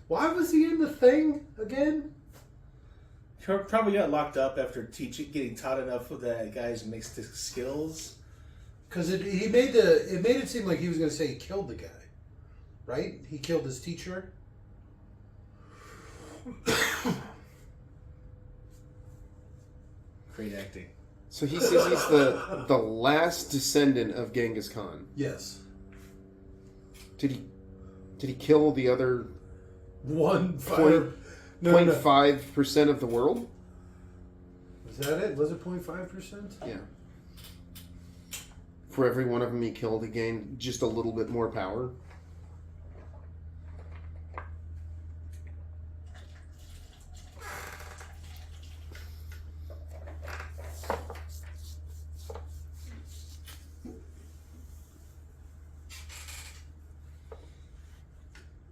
Why was he in the thing again? Probably got locked up after getting taught enough of that guy's mixed skills. Because it made it seem like he was going to say he killed the guy, right? He killed his teacher. Great acting. So he says he's the last descendant of Genghis Khan. Yes. Did he kill the other 0.5% of the world? Is that it? Was it 0.5%? Yeah. For every one of them he killed, he gained just a little bit more power.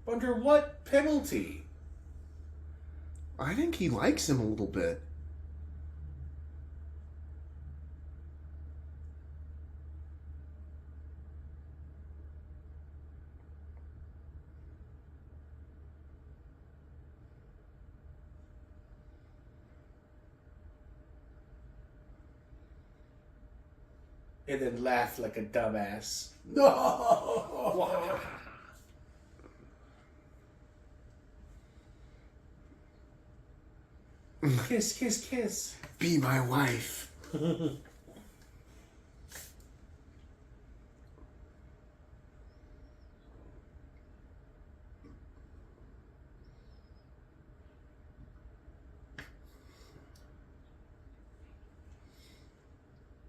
Under what penalty? I think he likes him a little bit. and then laugh like a dumbass. No. Kiss, kiss, kiss. Be my wife.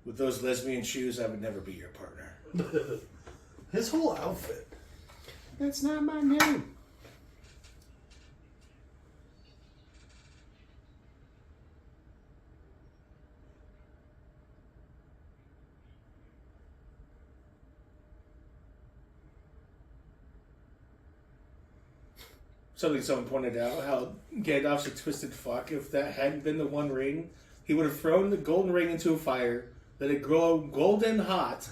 With those lesbian shoes, I would never be your partner. His whole outfit. That's not my name. Someone pointed out how Gandalf's a twisted fuck. If that hadn't been the One Ring, he would have thrown the golden ring into a fire, let it grow golden hot,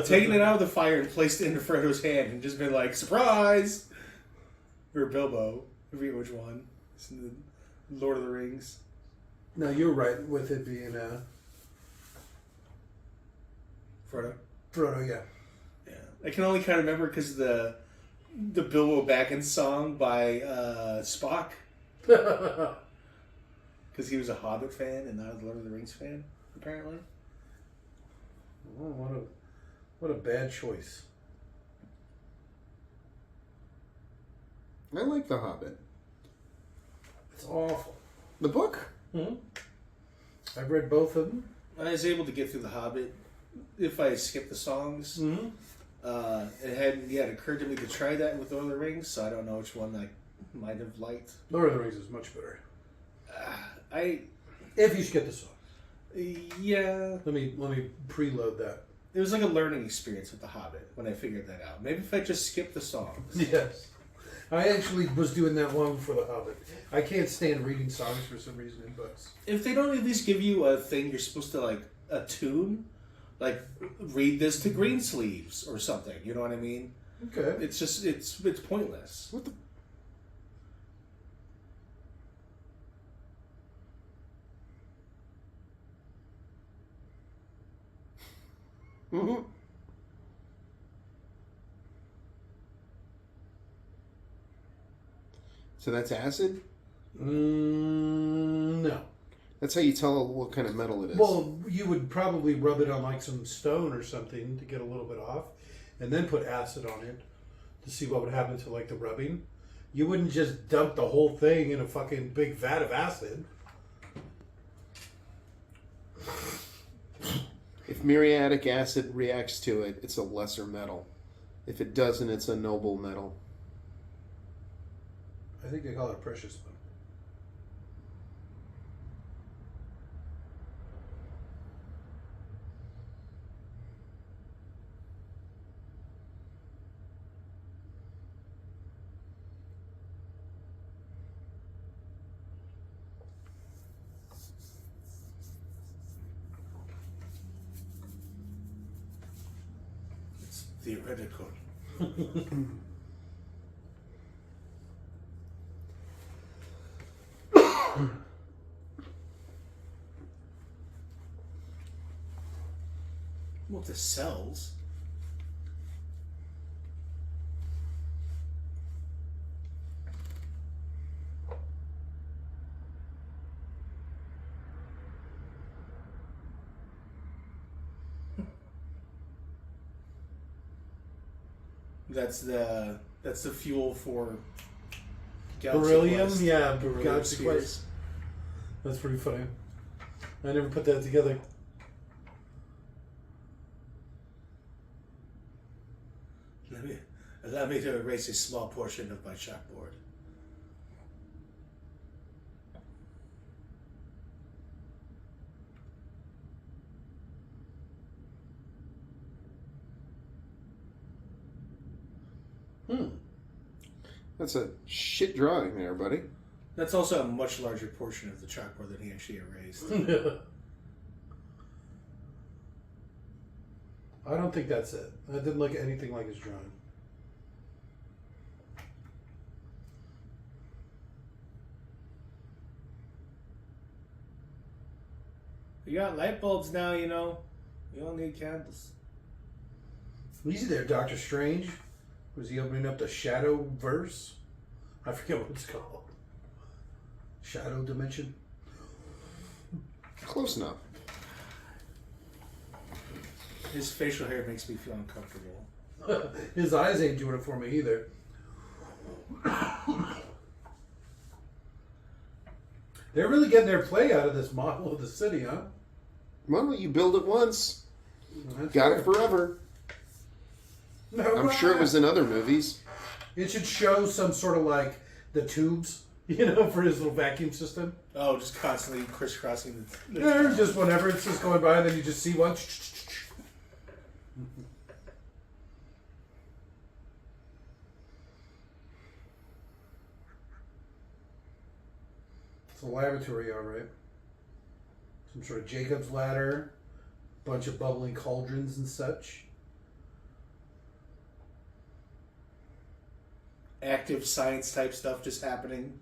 taken it out of the fire and placed it into Frodo's hand, and just been like, surprise! Or Bilbo, I forget which one. It's in the Lord of the Rings. No, you're right with it being Frodo. Frodo, yeah. Yeah, I can only kind of remember because the Bilbo Baggins song by Spock, because he was a Hobbit fan and not a Lord of the Rings fan, apparently. Oh, what a bad choice. I like The Hobbit. It's awful. The book? Mm-hmm. I've read both of them. I was able to get through The Hobbit if I skipped the songs. Mm-hmm. It hadn't yet occurred to me to try that with Lord of the Rings, so I don't know which one I might have liked. Lord of the Rings is much better. If you skip the song. Yeah. Let me preload that. It was like a learning experience with The Hobbit when I figured that out. Maybe if I just skipped the songs. Yes. I actually was doing that long before The Hobbit. I can't stand reading songs for some reason in books. If they don't at least give you a thing you're supposed to, like, attune, like, read this to Greensleeves or something, you know what I mean? Okay. It's just, it's pointless. What the? Mm-hmm. So that's acid? No. That's how you tell what kind of metal it is. Well, you would probably rub it on like some stone or something to get a little bit off, and then put acid on it to see what would happen to like the rubbing. You wouldn't just dump the whole thing in a fucking big vat of acid. If muriatic acid reacts to it, it's a lesser metal. If it doesn't, it's a noble metal. I think they call it precious metal. It's theoretical. Well, the cells. That's the fuel for Beryllium? Quest. Yeah, Beryllium Galaxy spheres. Quest. That's pretty funny. I never put that together. Allow me to erase a small portion of my chalkboard. That's a shit drawing there, buddy. That's also a much larger portion of the chalkboard than he actually erased. I don't think that's it. That didn't look anything like his drawing. You got light bulbs now, you know. We all need candles. Easy there, Doctor Strange. Was he opening up the Shadow Verse? I forget what it's called. Shadow Dimension? Close enough. His facial hair makes me feel uncomfortable. His eyes ain't doing it for me either. They're really getting their play out of this model of the city, huh? Well, you build it once, That's got fair. it forever. No, I'm sure it was in other movies. It should show some sort of like the tubes, you know, for his little vacuum system. Oh, just constantly crisscrossing the Yeah, just whenever it's just going by, and then you just see one. It's a laboratory, all right. Some sort of Jacob's ladder, bunch of bubbling cauldrons and such. active science type stuff just happening.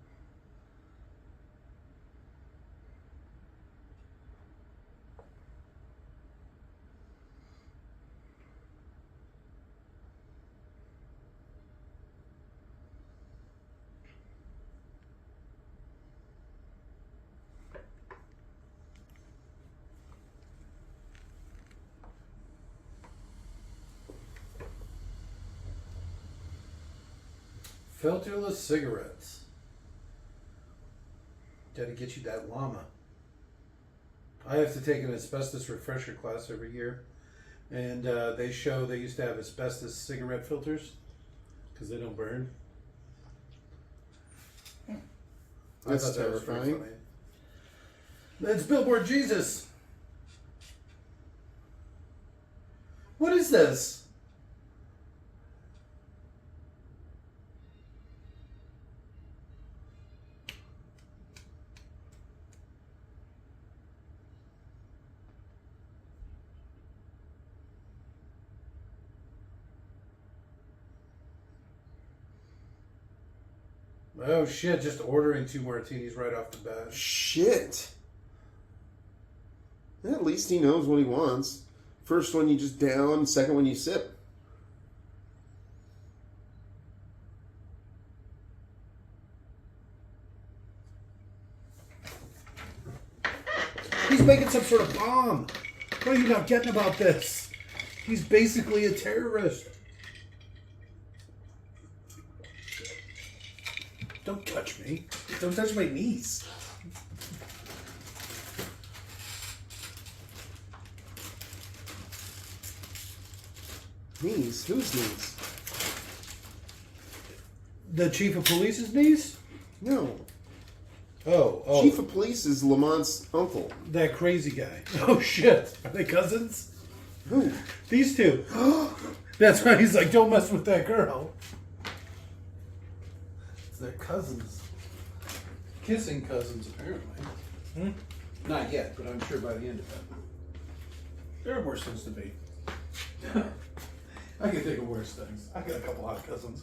Filterless cigarettes. Gotta get you that llama. I have to take an asbestos refresher class every year, and they show they used to have asbestos cigarette filters because they don't burn. That's I thought that was pretty terrifying. funny. It's Billboard Jesus. What is this? Oh shit, just ordering 2 martinis right off the bat. Shit. At least he knows what he wants. First one you just down, second one you sip. He's making some sort of bomb. What are you not getting about this? He's basically a terrorist. Don't touch me. Don't touch my knees. Knees? Whose knees? The chief of police's niece? No. Oh. Chief of police is Lamont's uncle. That crazy guy. Oh shit. Are they cousins? Who? These two. That's why he's like, don't mess with that girl. They're cousins. Kissing cousins, apparently. Not yet, but I'm sure by the end of it. There are worse things to be. I can think of worse things. I got a couple hot cousins.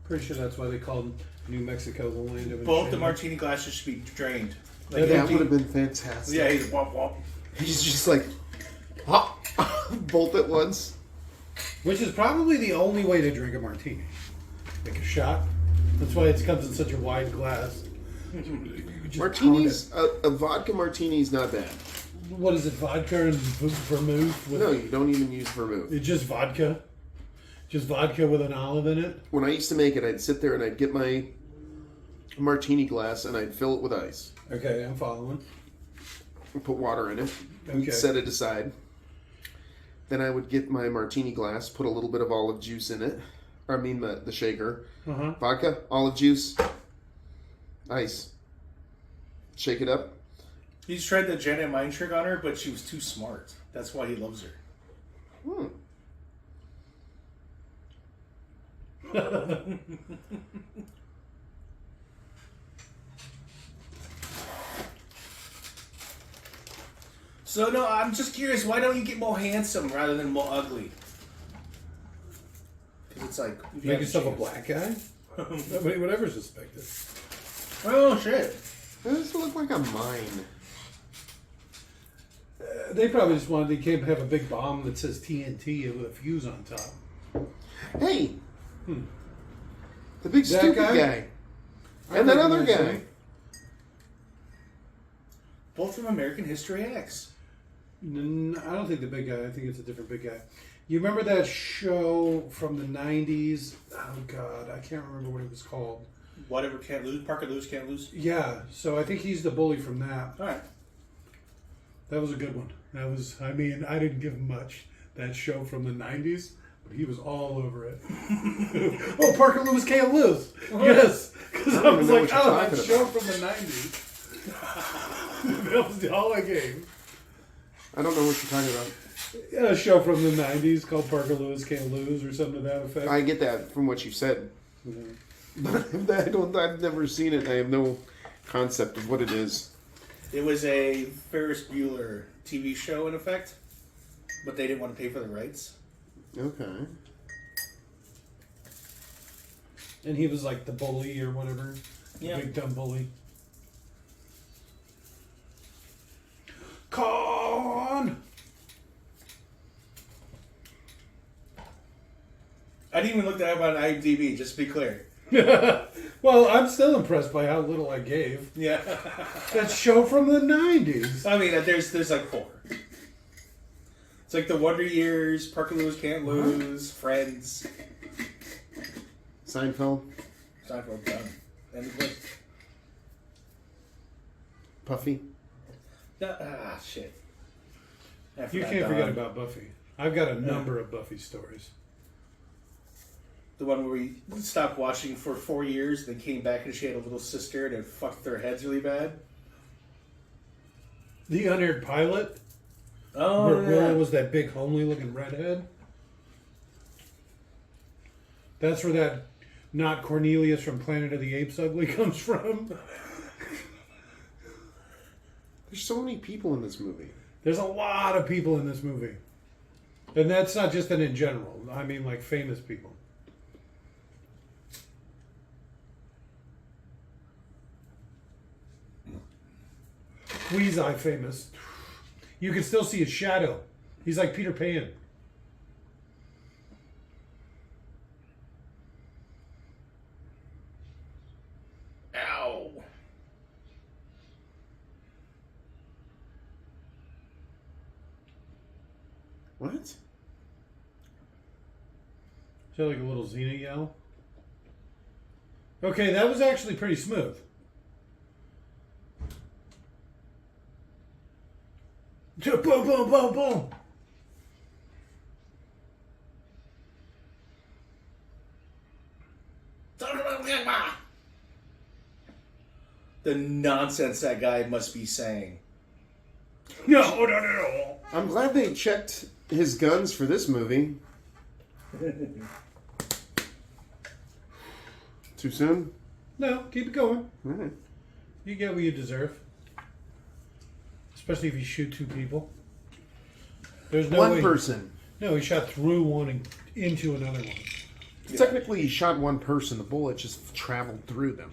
Pretty sure that's why they called New Mexico the land of Both the enchantment. martini glasses should be drained. Yeah, That would have been fantastic. Yeah, he's womp womp. He's just like, hop, both at once. Which is probably the only way to drink a martini. Like a shot. That's why it comes in such a wide glass. You just Martinis, pound a vodka martini is not bad. it. What is it, vodka and vermouth? With No, you don't even use vermouth. It's just vodka? Just vodka with an olive in it? When I used to make it, I'd sit there and I'd get my martini glass and I'd fill it with ice. Okay, I'm following. And put water in it. Okay. Set it aside. Then I would get my martini glass, put a little bit of olive juice in it. Or I mean the shaker. Uh-huh. Vodka, olive juice, ice. Shake it up. He's tried the Janet mind trick on her, but she was too smart. That's why he loves her. So no, I'm just curious. Why don't you get more handsome rather than more ugly? Because It's like if you Make have yourself a chance. black guy? Nobody would ever suspect it. Oh shit! That doesn't look like a mine. They probably just wanted to have a big bomb that says TNT with a fuse on top. Hey! The big That stupid guy? guy. I And that other recognize guy. him. Both from American History X. I don't think the big guy. I think it's a different big guy. You remember that show from the 90s? Oh, God. I can't remember what it was called. Whatever can't lose. Parker Lewis can't lose. Yeah. So I think he's the bully from that. All right. That was a good one. That was, I mean, I didn't give him much. That show from the 90s, but he was all over it. Oh, Parker Lewis can't lose. Yes. Because I don't was even know like, what you're oh, that talking show about. from the 90s. That was all I gave. I don't know what you're talking about. Yeah, a show from the 90s called Parker Lewis Can't Lose or something to that effect. I get that from what you said. But I've never seen it. I have no concept of what it is. It was a Ferris Bueller TV show, in effect, but they didn't want to pay for the rights. Okay. And he was like the bully or whatever. The Yeah. big dumb bully. Con! I didn't even look that up on IMDb, just to be clear. Well, I'm still impressed by how little I gave. Yeah. That show from the 90s. I mean, there's like 4. It's like The Wonder Years, Parker Lewis Can't Lose, Friends, Seinfeld. Seinfeld, done. And the list. Puffy. Shit. You can't forget about Buffy. I've got a number of Buffy stories. The one where we stopped watching for 4 years, then came back and she had a little sister and it fucked their heads really bad. The unaired pilot, Oh, where yeah. Willow was that big homely looking redhead. That's where that not Cornelius from Planet of the Apes ugly comes from. There's so many people in this movie. There's a lot of people in this movie. And that's not just in general. I mean like famous people. Weezeye famous. You can still see his shadow. He's like Peter Pan. Ow. What? Is that like a little Xena yell? Okay, that was actually pretty smooth. Boom, boom, boom, boom. The nonsense that guy must be saying. No. I'm glad they checked his guns for this movie. Too soon? No, keep it going. All right. You get what you deserve. Especially if you shoot 2 people. There's no One way. person. No, he shot through one and into another one. Technically, he shot one person. The bullet just traveled through them.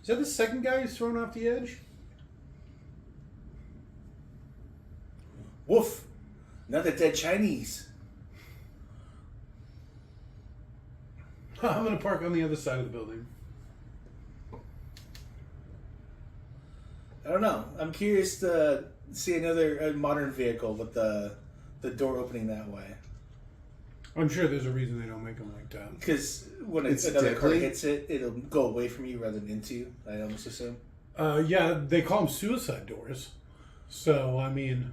Is that the second guy who's thrown off the edge? Woof. Another dead Chinese. I'm going to park on the other side of the building. I don't know. I'm curious to see another modern vehicle with the door opening that way. I'm sure there's a reason they don't make them like that. Because when It's another car deadly? hits it, it'll go away from you rather than into you, I almost assume. Yeah, they call them suicide doors. So, I mean,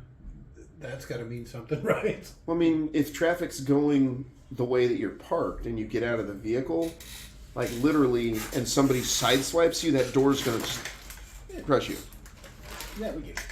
that's got to mean something, right? Well, I mean, if traffic's going the way that you're parked and you get out of the vehicle, like literally, and somebody sideswipes you, that door's going to just crush you. Yeah, we get it.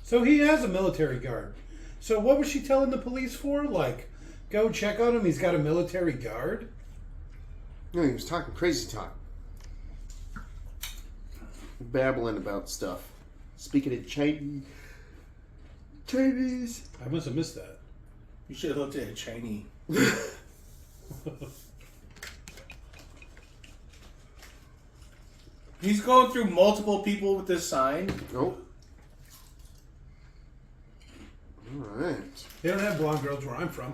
So he has a military guard. So So what was she telling the police for? Like, go check on him. He's got a military guard. No, he was talking crazy talk. Babbling about stuff. Speaking of Chinese. I must have missed that. You should have looked at a Chinese. He's going through multiple people with this sign. Nope. Alright. They don't have blonde girls where I'm from.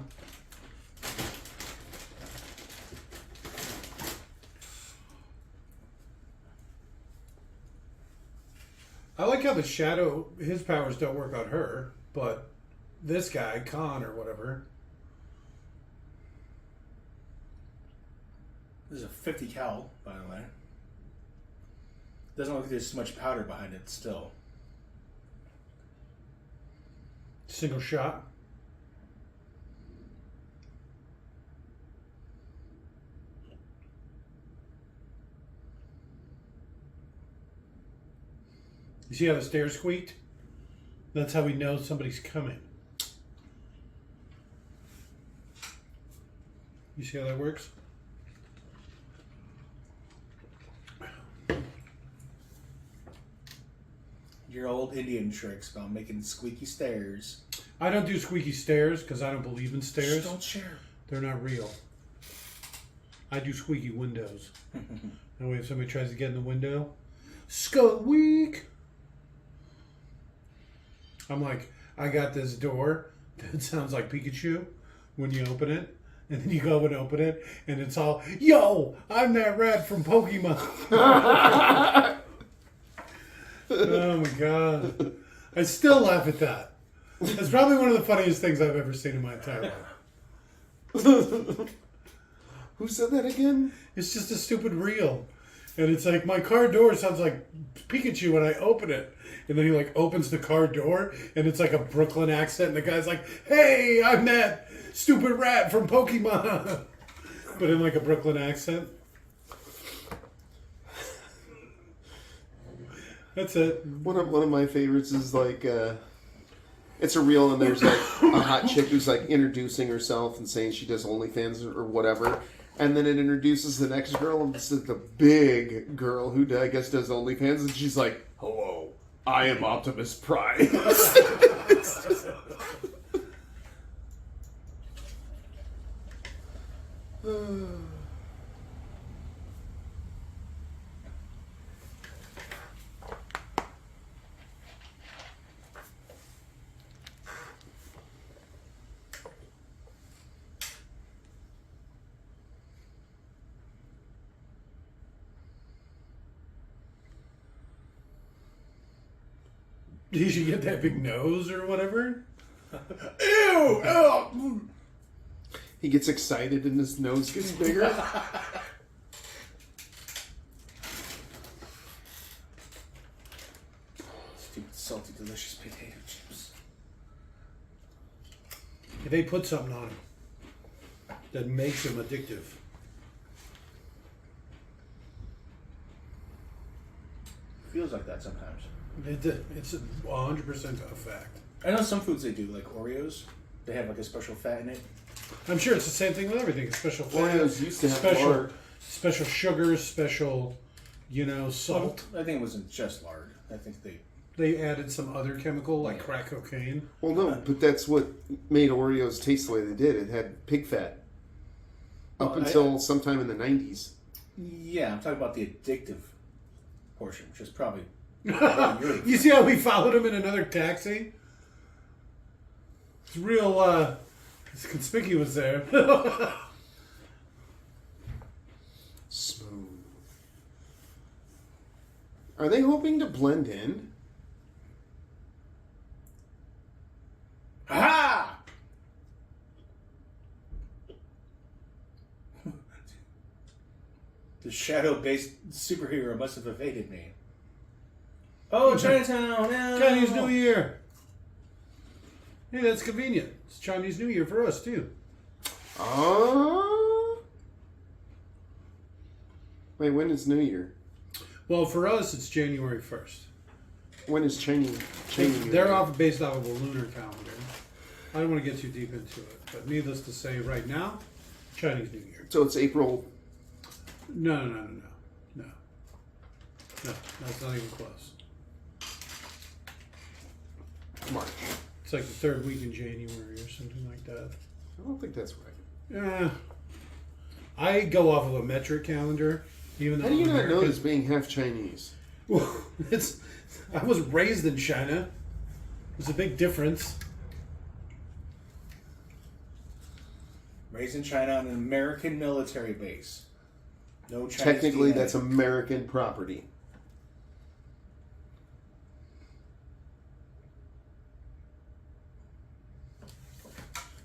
I like how the shadow, his powers don't work on her, but this guy, Khan or whatever. This is a 50 cal, by the way. Doesn't look like there's much powder behind it still. Single shot. You see how the stairs squeaked? That's how we know somebody's coming. You see how that works? Your old Indian tricks about making squeaky stairs. I don't do squeaky stairs because I don't believe in stairs. Just don't share. They're not real. I do squeaky windows. That way if somebody tries to get in the window, squeak! I'm like, I got this door that sounds like Pikachu when you open it. And then you go and open it, and it's all, yo, I'm that rat from Pokemon. Oh my god. I still laugh at that. It's probably one of the funniest things I've ever seen in my entire life. Who said that again? It's just a stupid reel. And it's like, my car door sounds like Pikachu when I open it. And then he like opens the car door, and it's like a Brooklyn accent, and the guy's like, hey, I'm that stupid rat from Pokemon. But in like a Brooklyn accent. That's it. One of my favorites is like, it's a reel and there's like a hot chick who's like introducing herself and saying she does OnlyFans or whatever. And then it introduces the next girl, and this is the big girl who I guess does OnlyFans, and she's like, hello, I am Optimus Prime. Did you get that big nose or whatever? Ew! Oh. He gets excited and his nose gets bigger. Stupid, salty, delicious potato chips. They put something on him that makes him addictive. Feels like that sometimes. It's 100% a fact. I know some foods they do, like Oreos. They have like a special fat in it. I'm sure it's the same thing with everything. Special Oreos fat, used to have special, lard. special sugars, special, salt. I think it wasn't just lard. I think They added some other chemical like crack cocaine. Well, no, but that's what made Oreos taste the way they did. It had pig fat. Up until sometime in the 90s. Yeah, I'm talking about the addictive portion, which is probably... You see how we followed him in another taxi? It's real, it's conspicuous there. Smooth. Are they hoping to blend in? Ha! The shadow-based superhero must have evaded me. Oh, Chinatown! No. Chinese New Year. Hey, that's convenient. It's Chinese New Year for us, too. Wait, when is New Year? Well, for us, it's January 1st. When is Chinese New Year? They're based off of a lunar calendar. I don't want to get too deep into it, but needless to say, right now, Chinese New Year. So it's April. No. No, that's not even close. March. It's like the third week in January or something like that. I don't think that's right. Yeah. I go off of a metric calendar, even though How do you I'm not know American. this being half Chinese? Well, I was raised in China. There's a big difference. Raised in China on an American military base. No Chinese Technically, DNA. that's American property.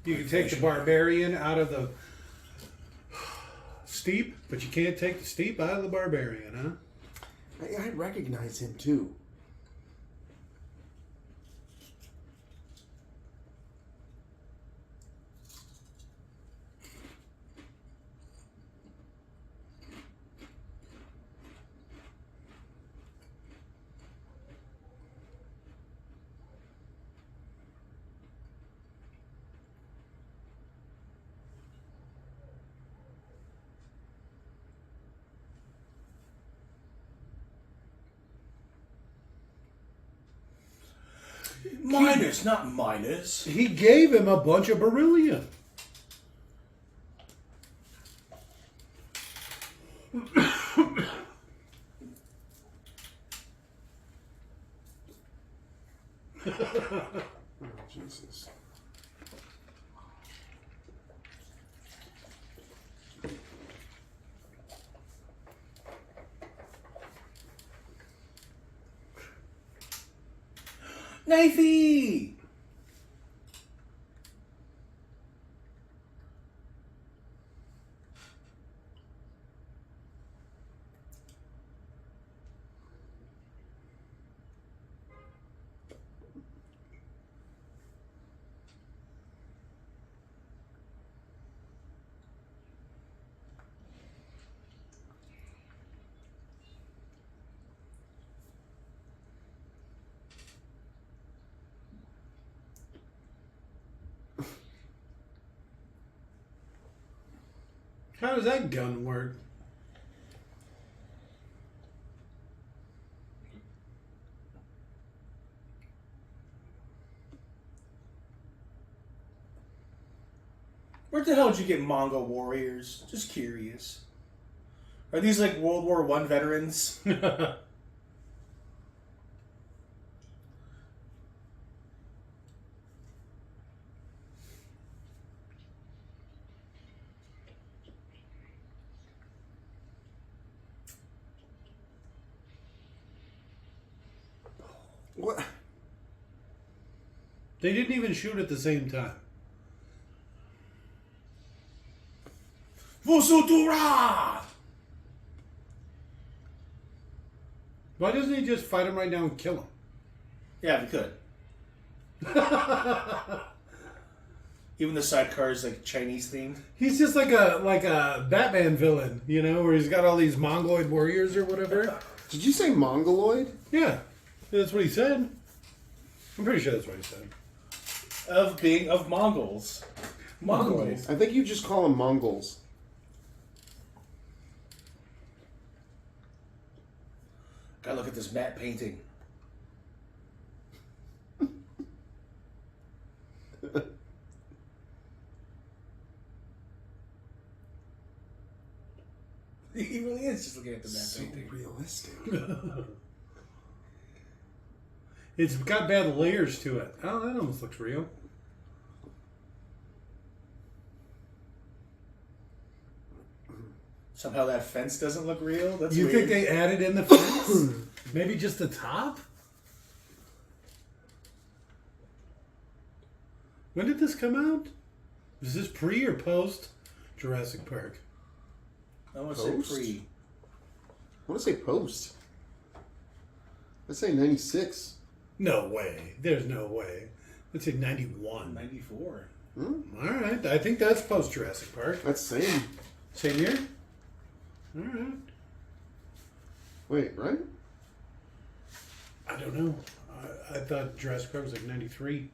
You can take the barbarian out of the steep, but you can't take the steep out of the barbarian, huh? I recognize him too. Minus, not minus. He gave him a bunch of beryllium. Oh, Jesus. Knifey! How does that gun work? Where the hell did you get Mongol warriors? Just curious. Are these like World War I veterans? What? They didn't even shoot at the same time. Vosudura! Why doesn't he just fight him right now and kill him? Yeah, we could. Even the sidecar is like Chinese themed. He's just like a Batman villain, you know, where he's got all these Mongoloid warriors or whatever. Did you say Mongoloid? Yeah, that's what he said. I'm pretty sure that's what he said. Of Mongols. Mongols. I think you just call them Mongols. Gotta look at this matte painting. He really is just looking at the matte So painting. realistic. It's got bad layers to it. Oh, that almost looks real. Somehow that fence doesn't look real? That's You weird. think they added in the fence? Maybe just the top? When did this come out? Is this pre or post Jurassic Park? I want to say Post? pre. I want to say post. Let's say 96. No way. There's no way. Let's say 91. 94. All right. I think that's post Jurassic Park. That's same. Same year? All right. Wait, right? I don't know. I thought Jurassic Park was like 93.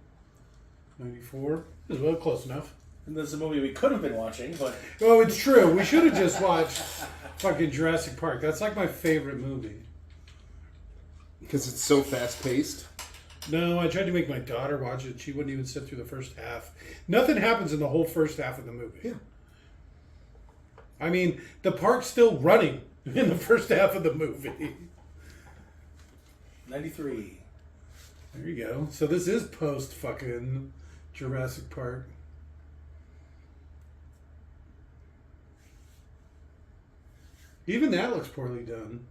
94. Well, close enough. And this is a movie we could have been watching, but Oh, it's true. We should have just watched fucking Jurassic Park. That's like my favorite movie. Because it's so fast paced. No, I tried to make my daughter watch it. She wouldn't even sit through the first half. Nothing happens in the whole first half of the movie. Yeah. I mean, the park's still running in the first half of the movie. 93. There you go. So this is post fucking Jurassic Park. Even that looks poorly done.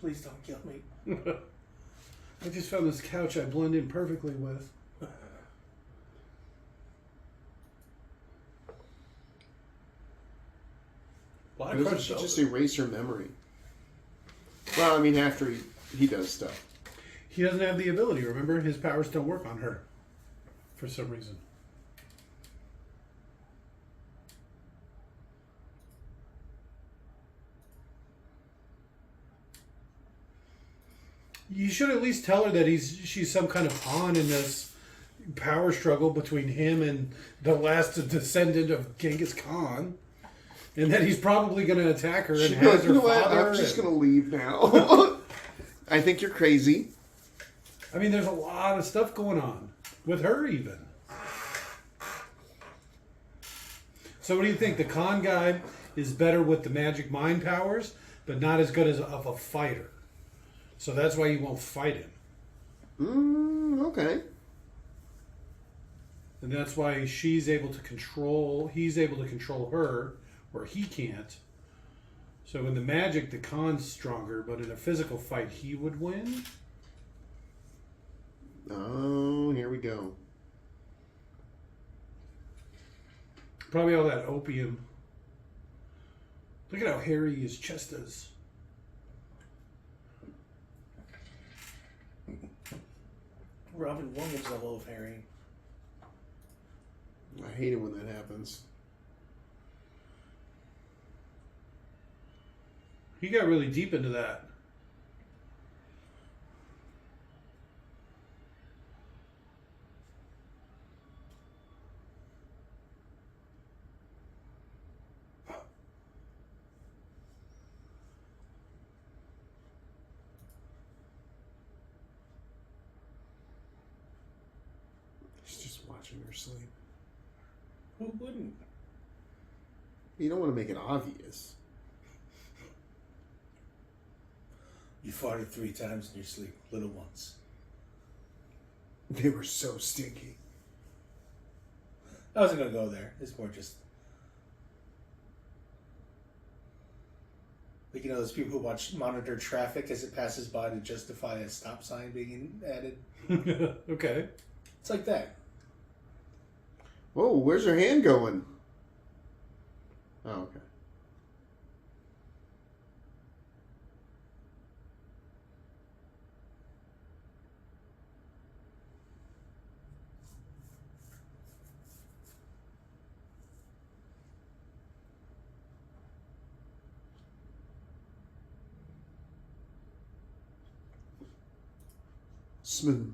Please don't kill me. I just found this couch I blend in perfectly with. Why doesn't she just erase her memory? Well, I mean, after he does stuff. He doesn't have the ability, remember? His powers don't work on her. For some reason. You should at least tell her that she's some kind of pawn in this power struggle between him and the last descendant of Genghis Khan. And that he's probably going to attack her and She'd be has like, her you know what? father. I'm just going to leave now. I think you're crazy. I mean, there's a lot of stuff going on. With her, even. So what do you think? The Khan guy is better with the magic mind powers, but not as good as of a fighter. So that's why you won't fight him. Okay. And that's why he's able to control her, where he can't. So in the magic, the Khan's stronger, but in a physical fight, he would win? Oh, here we go. Probably all that opium. Look at how hairy his chest is. Robin Williams level of Harry. I hate it when that happens. He got really deep into that. He's just watching her sleep. Who wouldn't? You don't want to make it obvious. You farted 3 times in your sleep, little ones. They were so stinky. I wasn't going to go there. It's more just... like, you know, those people who monitor traffic as it passes by to justify a stop sign being added. Okay. It's like that. Whoa, where's her hand going? Oh, okay. Smooth.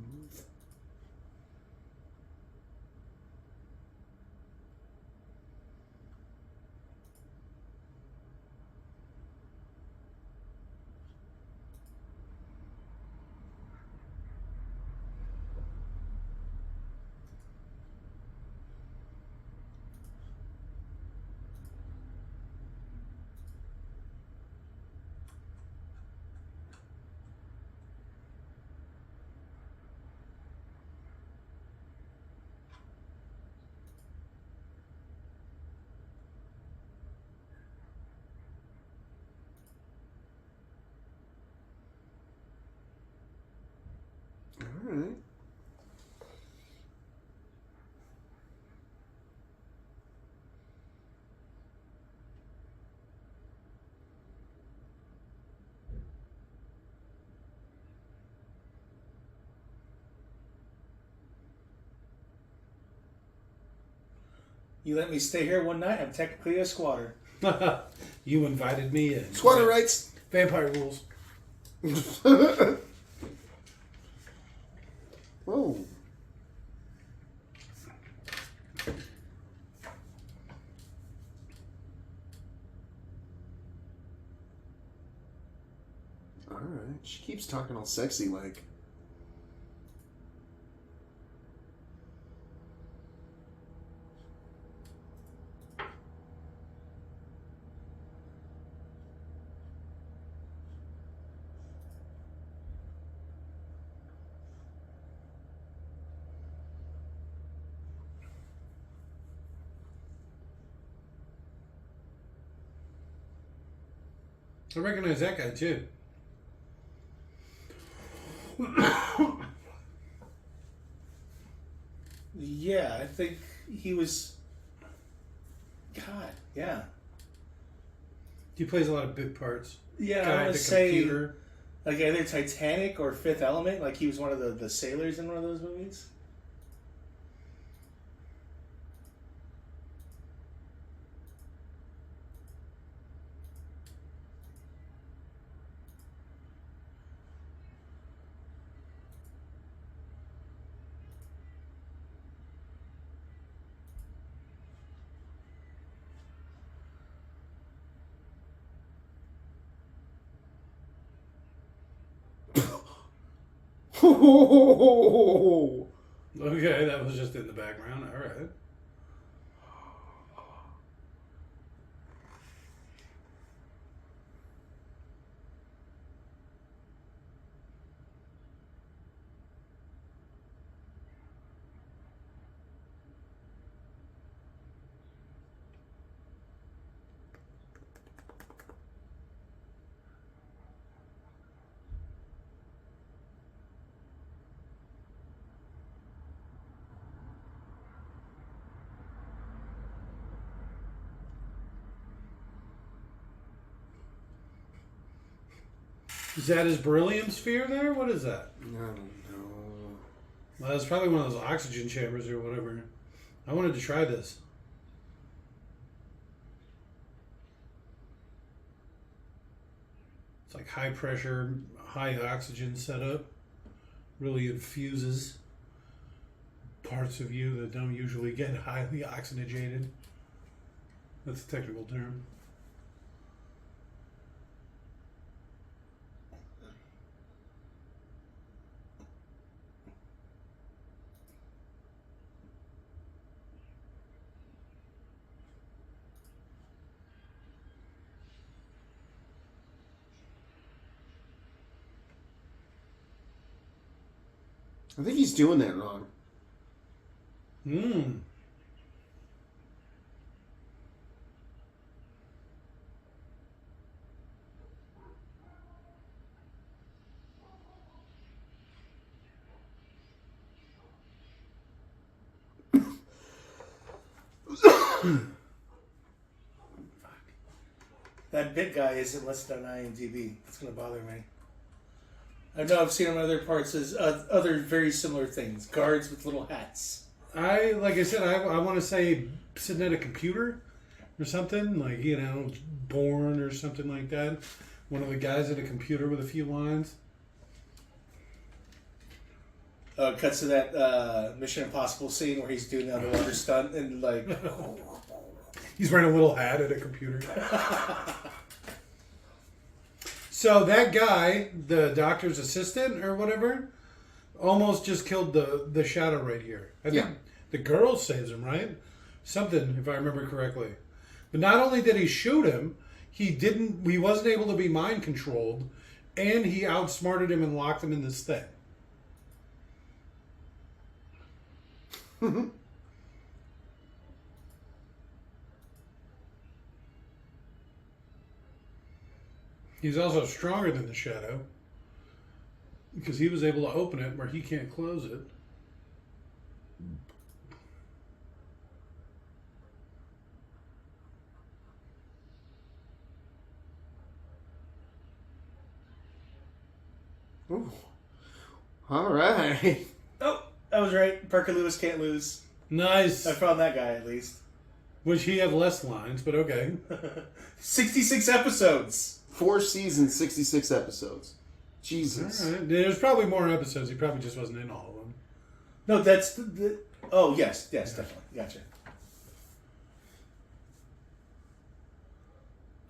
You let me stay here one night, I'm technically a squatter. You invited me in. Squatter rights. Vampire rules. Whoa. Alright. She keeps talking all sexy like. I recognize that guy too. Yeah, I think he was. God, yeah. He plays a lot of big parts. Yeah, Guy I at want the to say computer. like either Titanic or Fifth Element. Like he was one of the sailors in one of those movies. Okay, that was just in the background. All right. Is that his beryllium sphere there? What is that? I don't know. Well, that's probably one of those oxygen chambers or whatever. I wanted to try this. It's like high pressure, high oxygen setup. Really infuses parts of you that don't usually get highly oxygenated. That's a technical term. I think he's doing that wrong. Hmm. That big guy isn't listed on IMDb. It's gonna bother me. I know I've seen him in other parts as other very similar things. Guards with little hats. Like I said, I want to say sitting at a computer or something, like, you know, Born or something like that. One of the guys at a computer with a few lines. Cuts to that Mission Impossible scene where he's doing the underwater stunt and like. He's wearing a little hat at a computer. So that guy, the doctor's assistant or whatever, almost just killed the shadow right here. I think the girl saves him, right? Something, if I remember correctly. But not only did he shoot him, he wasn't able to be mind controlled, and he outsmarted him and locked him in this thing. He's also stronger than the shadow because he was able to open it where he can't close it. Ooh. All right. Oh, I was right. Parker Lewis can't lose. Nice. I found that guy at least. Which he had less lines, but okay. 66 episodes. 4 seasons, 66 episodes. Jesus. All right. There's probably more episodes. He probably just wasn't in all of them. No, that's the oh, yes, definitely. Gotcha.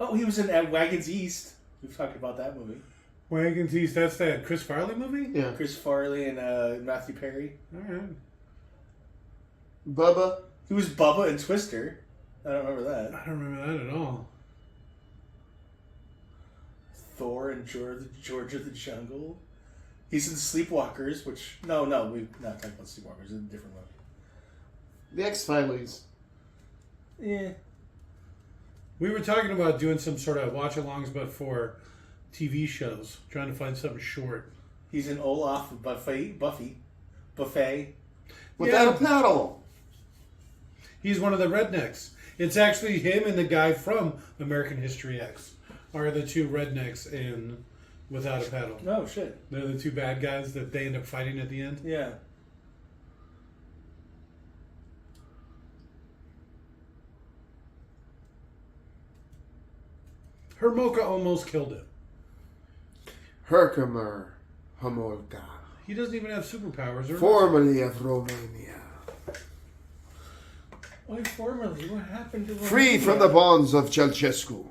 Oh, he was in Wagons East. We've talked about that movie. Wagons East, that's that Chris Farley movie? Yeah. Chris Farley and Matthew Perry. All right. Bubba. He was Bubba and Twister. I don't remember that. I don't remember that at all. Thor and George of the Jungle. He's in Sleepwalkers, which... No, we're not talking about Sleepwalkers. It's a different movie. The X-Files. Yeah. We were talking about doing some sort of watch-alongs, but for TV shows. Trying to find something short. He's in Olaf Buffet. Without a paddle. He's one of the rednecks. It's actually him and the guy from American History X are the two rednecks in Without a Paddle. Oh, shit. They're the two bad guys that they end up fighting at the end. Yeah. Hermoka almost killed him. Herkimer Homolka. He doesn't even have superpowers. Or Formerly of Romania. Why formerly? What happened to Free from the bonds of Ceausescu.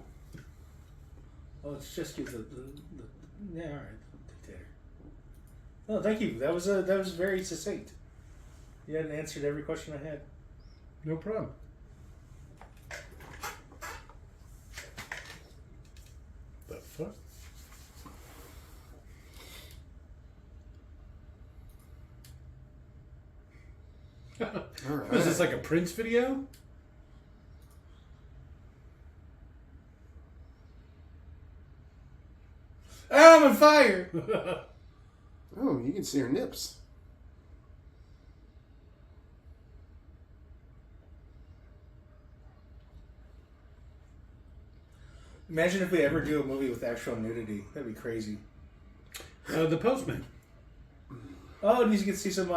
Oh, it's just you, the yeah, all right, dictator. Oh, thank you. That was very succinct. You hadn't answered every question I had. No problem. The fuck? All right. Is this like a Prince video? I'm on fire! Oh, you can see her nips. Imagine if we ever do a movie with actual nudity. That'd be crazy. The Postman. Oh, and you get to see some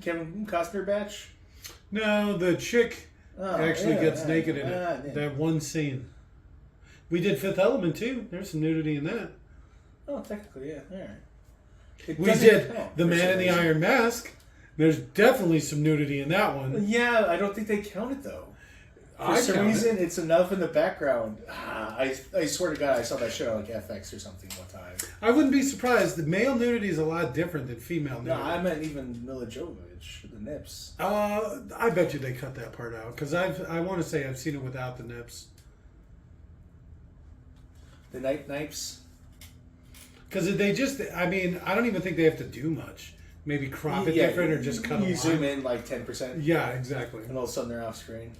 Kevin Costner batch? No, the chick actually gets naked in it. Yeah. That one scene. We did Fifth Element too. There's some nudity in that. Oh, technically, yeah. All right. We did The Man in the Iron Mask. There's definitely some nudity in that one. Yeah, I don't think they count it though. For I some count reason, it's enough in the background. I swear to God, I saw that shit on like FX or something one time. I wouldn't be surprised. The male nudity is a lot different than female nudity. No, I meant even Mila Jovovich, the nips. I bet you they cut that part out because I want to say I've seen it without the nips. The nips. Because they just, I mean, I don't even think they have to do much. Maybe crop it different or just cut them You zoom on. in like 10%. Yeah, exactly. And all of a sudden they're off screen.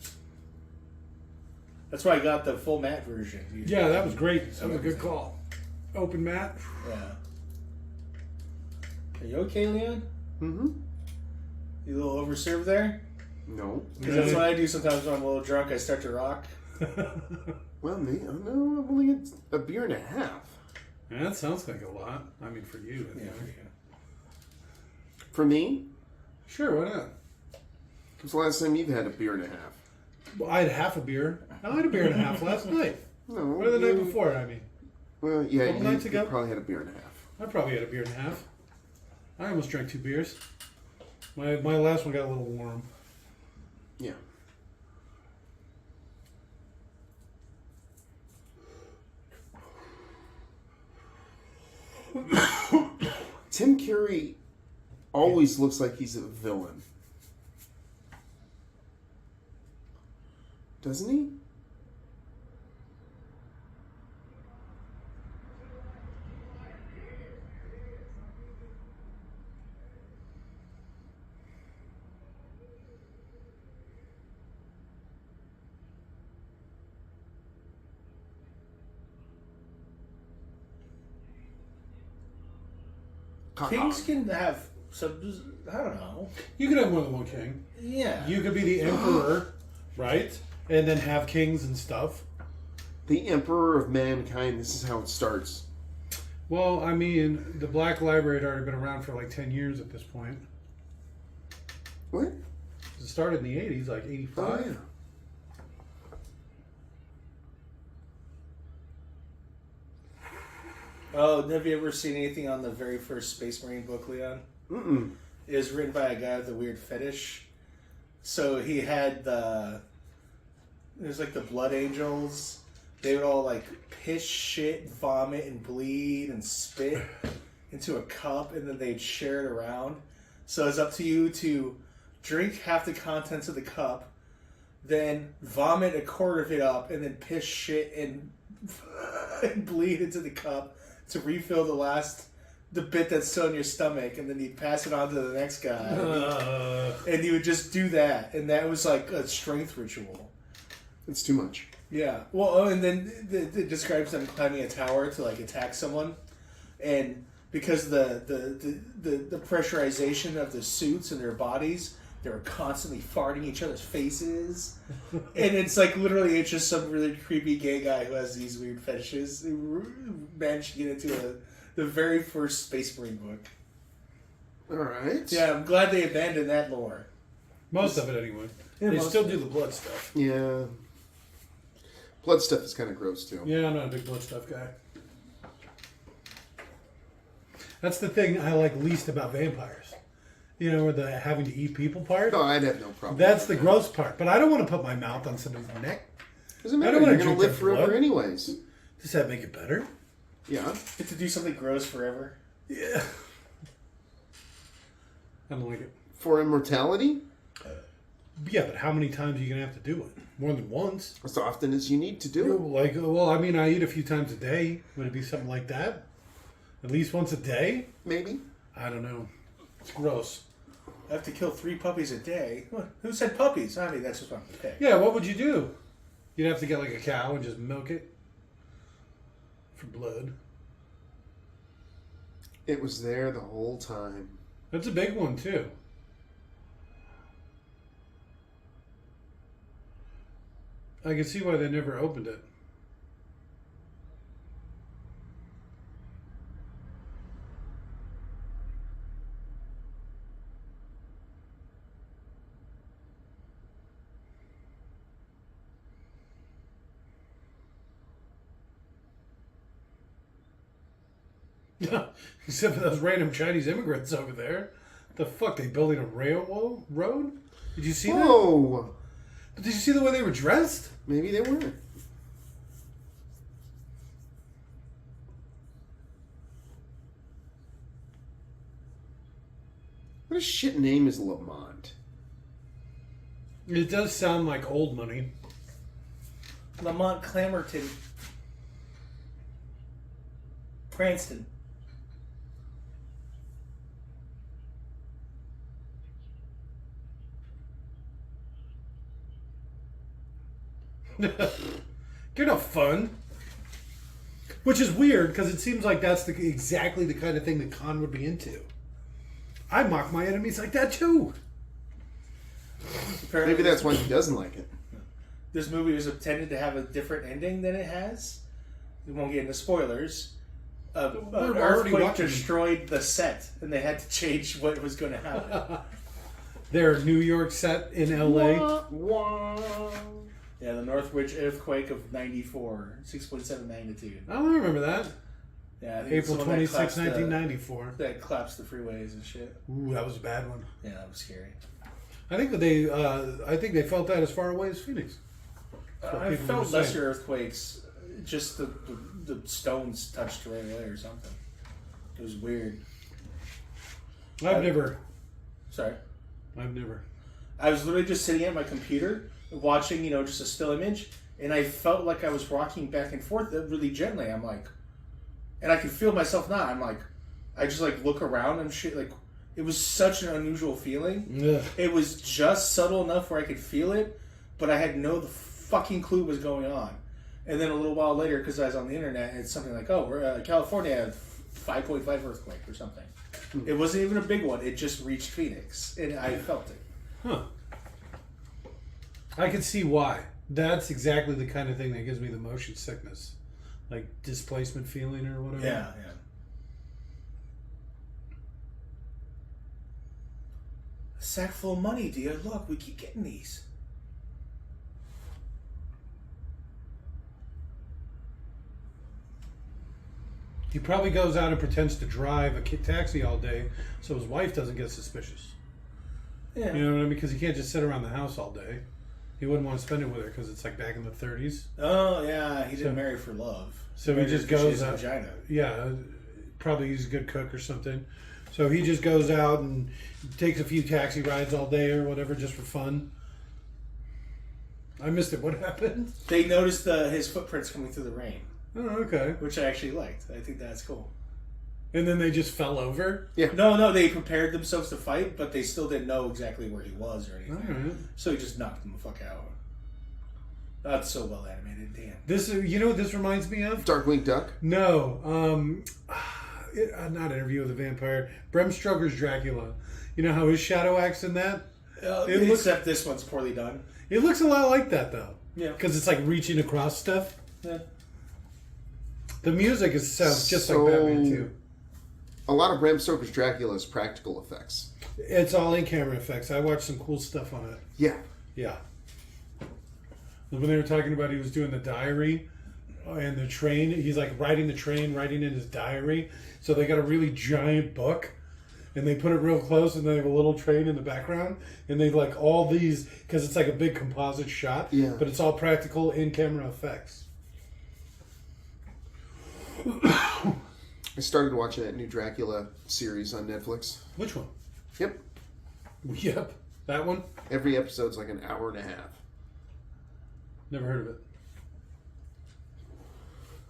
That's why I got the full matte version. Yeah, that was great. That was a good call. Open matte. Yeah. Are you okay, Leon? Mm-hmm. You a little overserved there? No. Because that's what I do sometimes when I'm a little drunk. I start to rock. Well, me? Oh, no, I've only had a beer and a half. Yeah, that sounds like a lot. I mean, for you. Yeah, Anyway. for you. For me? Sure, why not? When's the last time you've had a beer and a half? Well, I had half a beer. I had a beer and a half last night. No. Or the night before, I mean. Well, yeah, Couple nights ago? you probably had a beer and a half. I probably had a beer and a half. I almost drank 2 beers. My last one got a little warm. Yeah. Tim Curry always looks like he's a villain. Doesn't he? Kings can have some, I don't know. You could have more than one king. Yeah. You could be the emperor, right? And then have kings and stuff. The Emperor of Mankind, this is how it starts. Well, I mean, the Black Library had already been around for like 10 years at this point. What? It started in the 80s, like 85. Oh, yeah. Oh, have you ever seen anything on the very first Space Marine book, Leon? Mm-mm. It was written by a guy with a weird fetish. So he had there's like the Blood Angels. They would all like piss, shit, vomit, and bleed and spit into a cup, and then they'd share it around. So it's up to you to drink half the contents of the cup, then vomit a quarter of it up, and then piss, shit, and bleed into the cup to refill the bit that's still in your stomach, and then you'd pass it on to the next guy. And you would just do that, and that was like a strength ritual. It's too much. Yeah. Well, and then it describes them climbing a tower to like attack someone, and because the pressurization of the suits and their bodies, they were constantly farting each other's faces, and it's like literally it's just some really creepy gay guy who has these weird fetishes who managed to get into the very first Space Marine book. All right. Yeah, I'm glad they abandoned that lore. Most of it, anyway. Yeah, They most still of do the blood stuff. Yeah. Blood stuff is kind of gross too. Yeah, I'm not a big blood stuff guy. That's the thing I like least about vampires. You know, or the having to eat people part. No, I'd have no problem. That's the gross part. But I don't want to put my mouth on somebody's neck. Doesn't I matter. don't wanna You're gonna drink live their forever blood. anyways. Does that make it better? Yeah. Get to do something gross forever. Yeah. I don't like it. For immortality, Yeah, but how many times are you going to have to do it? More than once. as often as you need to do it. Like, well, I mean, I eat a few times a day. Would it be something like that? At least once a day? Maybe. I don't know. It's gross. I have to kill 3 puppies a day. What? Who said puppies? I mean, that's just what I'm pick. Yeah, what would you do? You'd have to get like a cow and just milk it for blood. It was there the whole time. That's a big one, too. I can see why they never opened it. Except for those random Chinese immigrants over there. The fuck, they building a railroad? Did you see that? Whoa! But did you see the way they were dressed? Maybe they were. What a shit name is Lamont? It does sound like old money. Lamont Clamerton. Cranston. You're no fun. Which is weird, because it seems like that's exactly the kind of thing that Khan would be into. I mock my enemies like that, too. Apparently Maybe that's why he doesn't like it. this movie was intended to have a different ending than it has. We won't get into spoilers. An already earthquake watching. destroyed the set, and they had to change what was going to happen. Their New York set in L.A. Yeah, the Northridge earthquake of 94, 6.7 magnitude. I don't remember that. Yeah, I think it's April the one that 26, collapsed 1994. That collapsed the freeways and shit. Ooh, that was a bad one. Yeah, that was scary. I think they felt that as far away as Phoenix. That's what I people felt were saying. lesser earthquakes. Just the stones touched right away or something. It was weird. I've never. I was literally just sitting at my computer watching, just a still image, and I felt like I was rocking back and forth really gently. I'm like, and I can feel myself now. I'm like, I just like look around and shit. Like, it was such an unusual feeling. Ugh. It was just subtle enough where I could feel it, but I had no fucking clue what was going on. And then a little while later, because I was on the internet, it's something like, California had 5.5 earthquake or something. It wasn't even a big one. It just reached Phoenix, and I felt it. Huh. I can see why. That's exactly the kind of thing that gives me the motion sickness. Like displacement feeling or whatever. Yeah. A sack full of money, dear. Look, we keep getting these. He probably goes out and pretends to drive a taxi all day so his wife doesn't get suspicious. Yeah. You know what I mean? Because he can't just sit around the house all day. He wouldn't want to spend it with her because it's like back in the 30s. Oh, yeah. He didn't marry for love. So he just goes out. Vagina. Yeah, probably he's a good cook or something. So he just goes out and takes a few taxi rides all day or whatever just for fun. I missed it. What happened? They noticed his footprints coming through the rain. Oh, okay. Which I actually liked. I think that's cool. And then they just fell over? Yeah. No, they prepared themselves to fight, but they still didn't know exactly where he was or anything. All right. So he just knocked them the fuck out. That's so well animated, damn. This, you know what this reminds me of? Darkwing Duck. No. Not Interview with a Vampire. Bram Stoker's Dracula. You know how his shadow acts in that? Except this one's poorly done. It looks a lot like that, though. Yeah. Because it's like reaching across stuff. Yeah. The music sounds just So- like Batman, too. A lot of Bram Stoker's Dracula is practical effects. It's all in camera effects. I watched some cool stuff on it. Yeah. Yeah. When they were talking about he was doing the diary and the train, he's like riding the train, writing in his diary. So they got a really giant book and they put it real close and they have a little train in the background. And they like all these, because it's like a big composite shot, Yeah. but it's all practical in camera effects. I started watching that new Dracula series on Netflix. Which one? Yep. Yep. That one? Every episode's like an hour and a half. Never heard of it.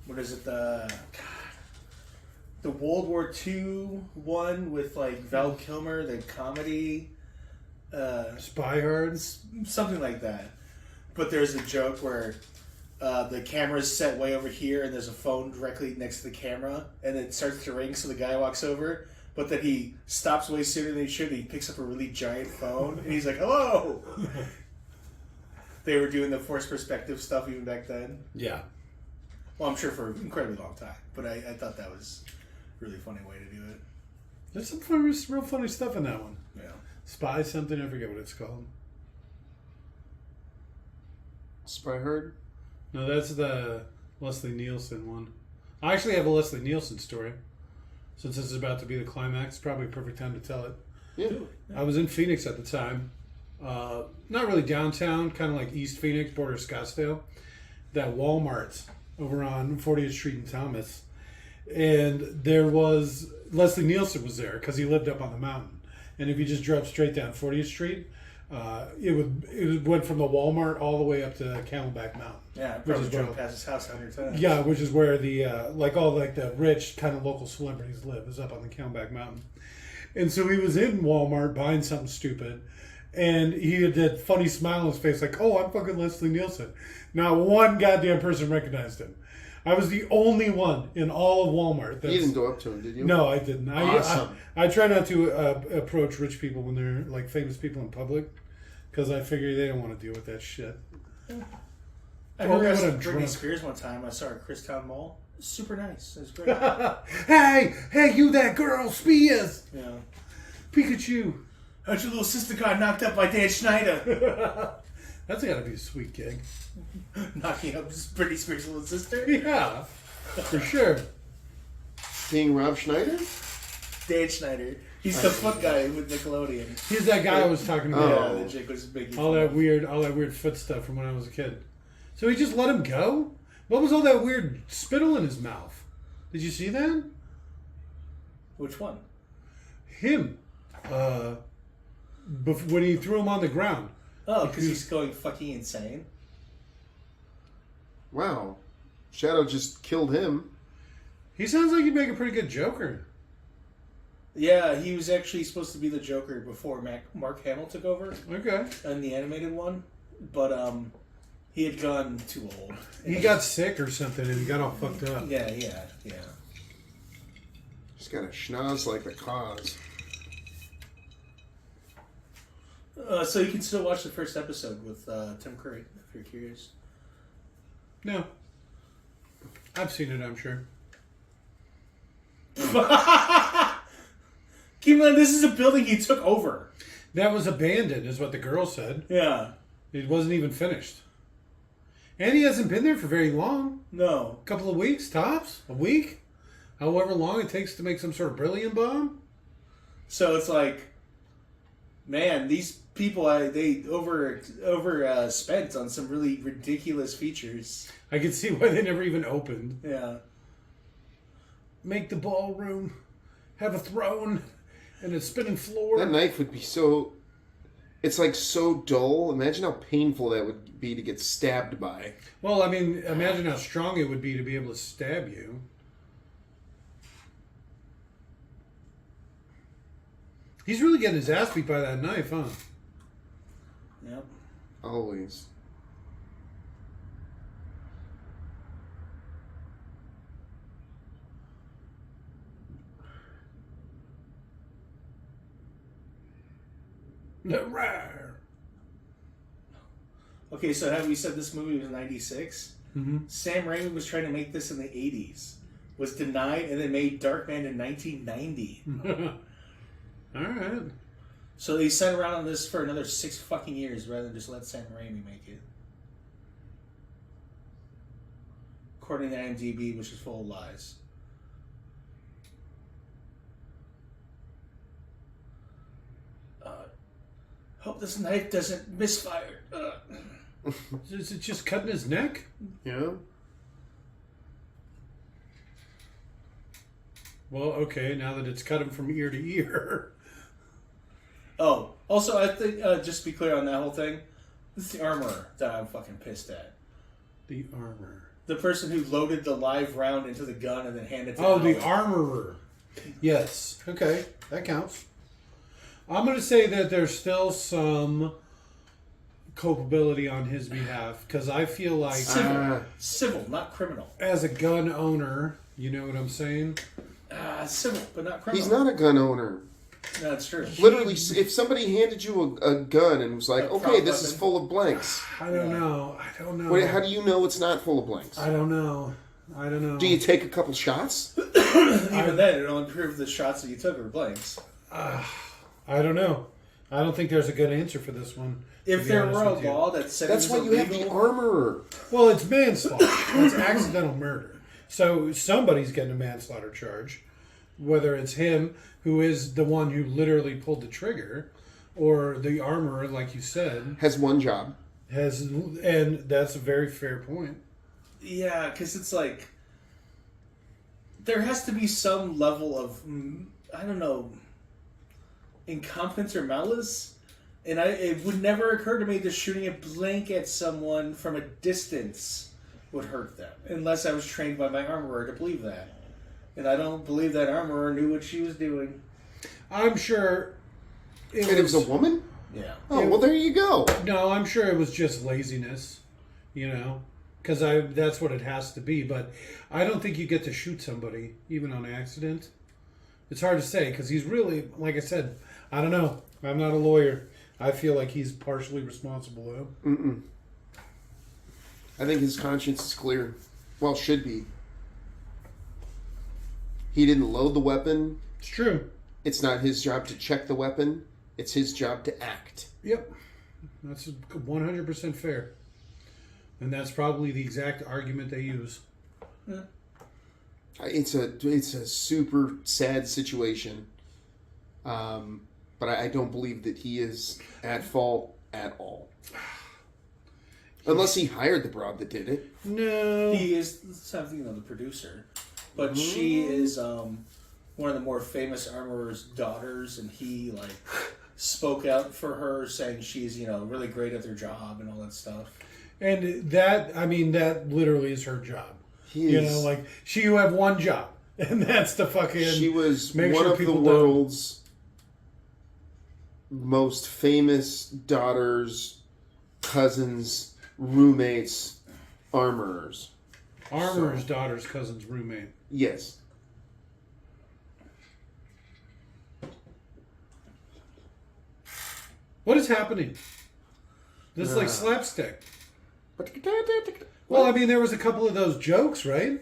What is it? The World War II one with like Val Kilmer, the comedy, Spy Hard? something like that. But there's a joke where the camera's set way over here, and there's a phone directly next to the camera, and it starts to ring, so the guy walks over, but then he stops way sooner than he should, and he picks up a really giant phone, and he's like, hello! They were doing the forced perspective stuff even back then. Yeah. Well, I'm sure for an incredibly long time, but I thought that was a really funny way to do it. There's some real funny stuff in that one. Yeah. Spy something, I forget what it's called. Spy Hard? No, that's the Leslie Nielsen one. I actually have a Leslie Nielsen story. Since this is about to be the climax, probably a perfect time to tell it. Yeah. I was in Phoenix at the time. Not really downtown, kind of like East Phoenix, border of Scottsdale. That Walmart over on 40th Street in Thomas. And there was, Leslie Nielsen was there because he lived up on the mountain. And if you just drove straight down 40th Street, it went from the Walmart all the way up to Camelback Mountain. Yeah, I Which probably is drove dope. past his house 100 times. Yeah, which is where the all the rich kind of local celebrities live, is up on the Camelback Mountain. And so he was in Walmart buying something stupid, and he had that funny smile on his face, like, "Oh, I'm fucking Leslie Nielsen." Not one goddamn person recognized him. I was the only one in all of Walmart. You didn't go up to him, did you? No, I didn't. Awesome. I try not to approach rich people when they're like famous people in public, because I figure they don't want to deal with that shit. I Only remember when I'm Britney drunk. Spears one time. I saw her at Christown Mall. Super nice. It was great. Hey, you that girl, Spears! Yeah. Pikachu! How'd your little sister got knocked up by Dan Schneider? That's gotta be a sweet gig. Knocking up Britney Spears' little sister? Yeah, for sure. Being Rob Schneider? Dan Schneider. He's the foot guy with Nickelodeon. He's that guy I was talking about. Yeah, the chick was making All fun that weird foot stuff from when I was a kid. So he just let him go? What was all that weird spittle in his mouth? Did you see that? Which one? Him. When he threw him on the ground. Oh, because he's going fucking insane. Wow. Shadow just killed him. He sounds like he'd make a pretty good Joker. Yeah, he was actually supposed to be the Joker before Mark Hamill took over Okay. in the animated one, but he had gone too old. He got sick or something and he got all fucked up. Yeah. He's got a schnoz like the cause. So you can still watch the first episode with Tim Curry if you're curious. No. I've seen it, I'm sure. Keep in mind, this is a building he took over. That was abandoned, is what the girl said. Yeah. It wasn't even finished. And he hasn't been there for very long. No. A couple of weeks, tops? A week? however long it takes to make some sort of beryllium bomb. So it's like, man, these people they over spent on some really ridiculous features. I can see why they never even opened. Yeah. Make the ballroom, have a throne, and a spinning floor. That knife would be so... It's like so dull. Imagine how painful that would be to get stabbed by. Well, I mean, imagine how strong it would be to be able to stab you. He's really getting his ass beat by that knife, huh? Yep. Always. Rawr. Okay, so have we said this movie was 96? Mm-hmm. Sam Raimi was trying to make this in the 80s. Was denied and then made Darkman in 1990. All right. So they sat around on this for another 6 fucking years rather than just let Sam Raimi make it. According to IMDb, which is full of lies. Hope this knife doesn't misfire. Is it just cutting his neck? Yeah. Well, okay, now that it's cut him from ear to ear. Oh, also, I think, just to be clear on that whole thing, this is the armorer that I'm fucking pissed at. The armor. The person who loaded the live round into the gun and then handed it to Oh, Alec. the armorer. Yes. Okay, that counts. I'm going to say that there's still some culpability on his behalf because I feel like Civil, not criminal. as a gun owner, you know what I'm saying? Civil, but not criminal. He's not a gun owner. No, that's true. Literally, if somebody handed you a gun and was like, okay, this is full of blanks. I don't know. Wait, how do you know it's not full of blanks? I don't know. Do you take a couple shots? Even then, it only proved the shots that you took were blanks. I don't know. I don't think there's a good answer for this one. If there were a law that said That's it why was you have the illegal, armorer. Well, it's manslaughter. It's accidental murder. So somebody's getting a manslaughter charge, whether it's him, who is the one who literally pulled the trigger, or the armorer, like you said, Has one job. and that's a very fair point. yeah, because it's like there has to be some level of I don't know, incompetence or malice, and it would never occur to me that shooting a blank at someone from a distance would hurt them, unless I was trained by my armorer to believe that. And I don't believe that armorer knew what she was doing. I'm sure It was a woman? Yeah. Oh, well, there you go. No, I'm sure it was just laziness, you know, because that's what it has to be. But I don't think you get to shoot somebody, even on accident. It's hard to say, because he's really, like I said, I don't know. I'm not a lawyer. I feel like he's partially responsible, though. Mm-mm. I think his conscience is clear. Well, should be. He didn't load the weapon. It's true. It's not his job to check the weapon. It's his job to act. Yep. That's 100% fair. And that's probably the exact argument they use. Yeah. It's a super sad situation. But I don't believe that he is at fault at all. Unless he hired the broad that did it. No. He is something of the producer, but she is one of the more famous armorer's daughters, and he spoke out for her, saying she's really great at their job and all that stuff. And that literally is her job. She you have one job, and that's to fucking. She was make one sure of the people world's most famous daughters, cousins, roommates, armorers. Armorer's daughter's cousin's roommate. Yes. What is happening? This is like slapstick. Well, I mean, there was a couple of those jokes, right?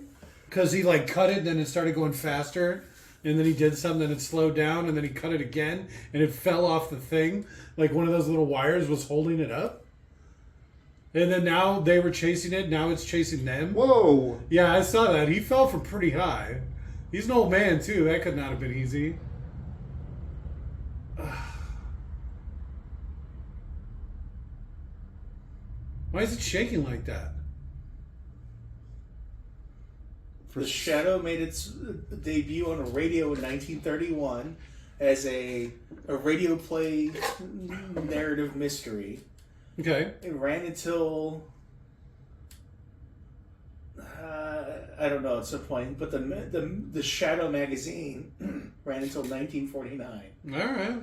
Because he cut it, and then it started going faster, and then he did something, and it slowed down, and then he cut it again, and it fell off the thing, like one of those little wires was holding it up. And then now they were chasing it, now it's chasing them. Whoa. Yeah, I saw that. He fell from pretty high. He's an old man, too. That could not have been easy. Why is it shaking like that? The Shadow made its debut on a radio in 1931 as a radio play narrative mystery. Okay. It ran until I don't know at some point, but the Shadow magazine ran until 1949. All right.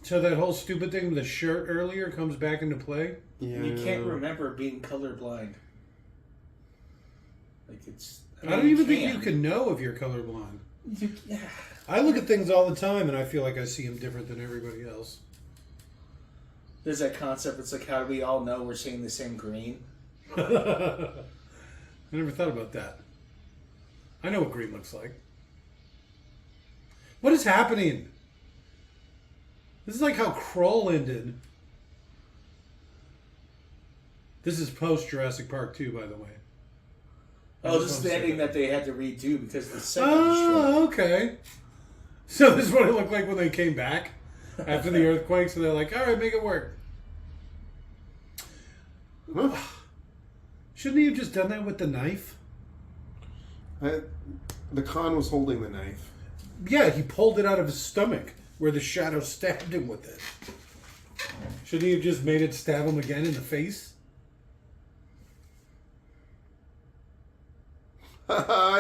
So that whole stupid thing with the shirt earlier comes back into play? Yeah. You can't remember being colorblind. Like it's. I don't even think you can know if you're colorblind. Yeah. I look at things all the time and I feel like I see them different than everybody else. There's that concept. It's like, how do we all know we're seeing the same green? I never thought about that. I know what green looks like. What is happening? This is like how Kroll ended. This is post Jurassic Park 2, by the way. Oh, this is the ending that they had to redo because the second Oh, okay. So this is what it looked like when they came back after the earthquake. So they're like, all right, make it work. Shouldn't he have just done that with the knife? The Khan was holding the knife. Yeah, he pulled it out of his stomach where the Shadow stabbed him with it. Shouldn't he have just made it stab him again in the face?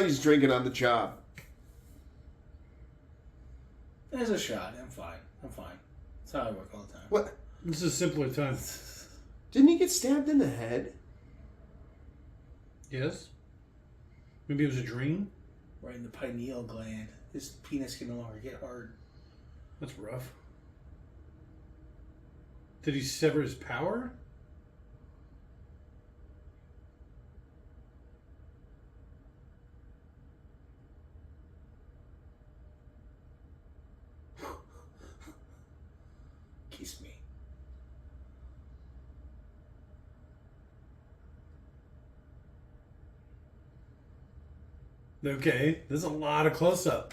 He's drinking on the job. There's a shot. I'm fine. That's how I work all the time. What? This is a simpler time. Didn't he get stabbed in the head? Yes? Maybe it was a dream? Right in the pineal gland. His penis can no longer get hard. That's rough. Did he sever his power? Kiss me. Okay, there's a lot of close-up.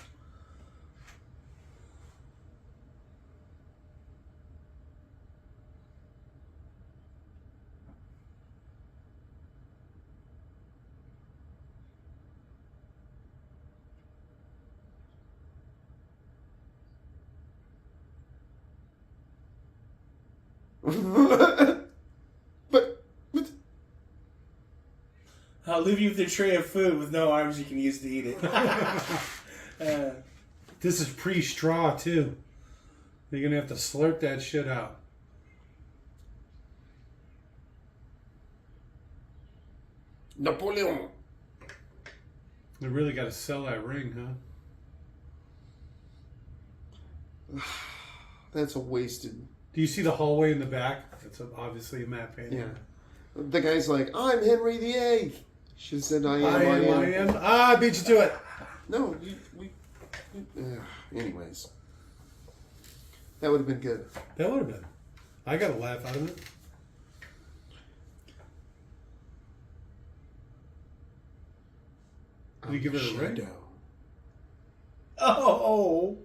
but I'll leave you with a tray of food with no arms you can use to eat it. This is pre-straw, too. You're going to have to slurp that shit out. Napoleon. They really got to sell that ring, huh? That's a wasted. Do you see the hallway in the back? That's obviously a map painting. Yeah. The guy's like, I'm Henry VIII. Should have said I am. Ah, I beat you to it. No, anyways. That would have been good. That would have been. I got a laugh out of it. Did you give her a ring? Oh!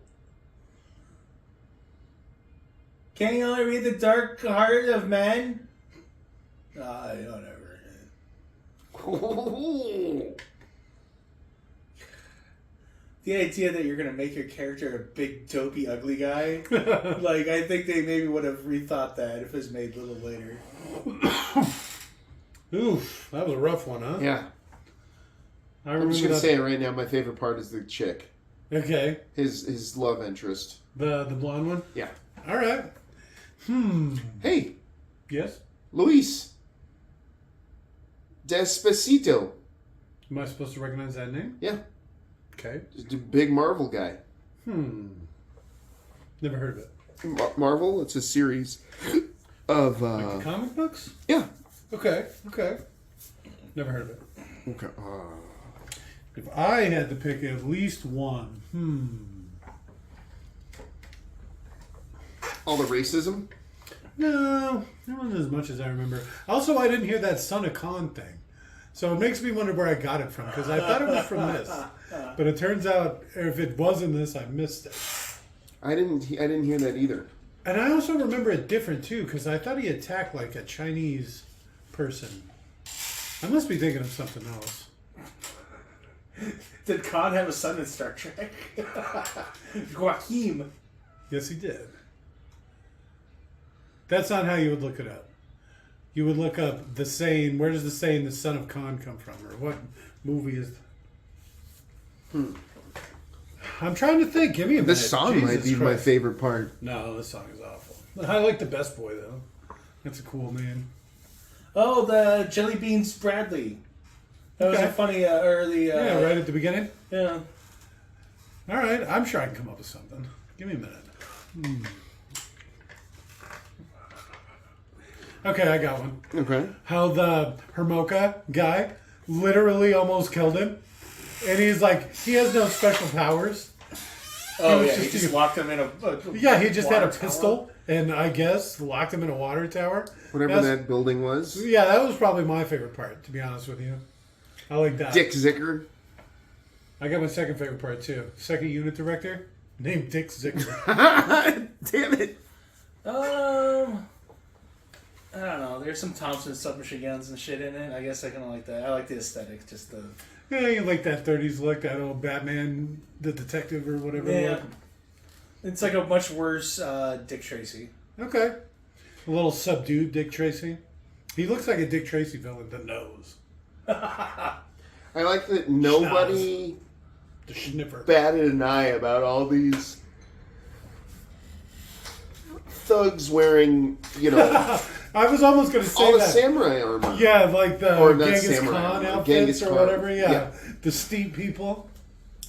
Can you only read the dark heart of men? Ah, whatever. The idea that you're gonna make your character a big, dopey, ugly guy, like I think they maybe would have rethought that if it was made a little later. Oof, that was a rough one, huh? Yeah. I'm just gonna say it right now. My favorite part is the chick. Okay. His love interest. The blonde one. Yeah. All right. Hey, Yes. Luis. Despacito. Am I supposed to recognize that name? Yeah. Okay. Just a big Marvel guy. Never heard of it. Marvel. It's a series of. Like the comic books? Yeah. Okay. Never heard of it. Okay. If I had to pick at least one, All the racism? No, it wasn't as much as I remember. Also, I didn't hear that Son of Khan thing. So it makes me wonder where I got it from, because I thought it was from this. But it turns out, if it wasn't this, I missed it. I didn't hear that either. And I also remember it different, too, because I thought he attacked, like, a Chinese person. I must be thinking of something else. Did Khan have a son in Star Trek? Joaquin. Yes, he did. That's not how you would look it up. You would look up the saying, where does the saying, the son of Khan come from? Or what movie is... I'm trying to think. Give me a minute. This song might be my favorite part. No, this song is awful. I like the Best Boy, though. That's a cool name. Oh, the Jelly Beans Bradley. That was a funny early... yeah, right at the beginning? Yeah. All right, I'm sure I can come up with something. Give me a minute. Okay, I got one. Okay. How the Hermoka guy literally almost killed him. And he's like, he has no special powers. Oh, He was yeah, he just locked him in a Yeah, he just had a water pistol tower. and I guess locked him in a water tower. Whatever that building was. Yeah, that was probably my favorite part, to be honest with you. I like that. Dick Zicker. I got my second favorite part, too. Second unit director, named Dick Zicker. Damn it. I don't know. There's some Thompson submachine guns and shit in it. I guess I kind of like that. I like the aesthetic, just the... Yeah, you like that 30s look, that old Batman, the detective or whatever. Yeah. Look. It's like a much worse Dick Tracy. Okay. A little subdued Dick Tracy. He looks like a Dick Tracy villain that knows. I like that nobody The sniffer. batted an eye about all these thugs wearing, I was almost going to say all the that. samurai armor. Yeah, like the Or not Genghis samurai Khan armor, outfits Genghis or Khan. whatever. Yeah. Yeah. The steep people.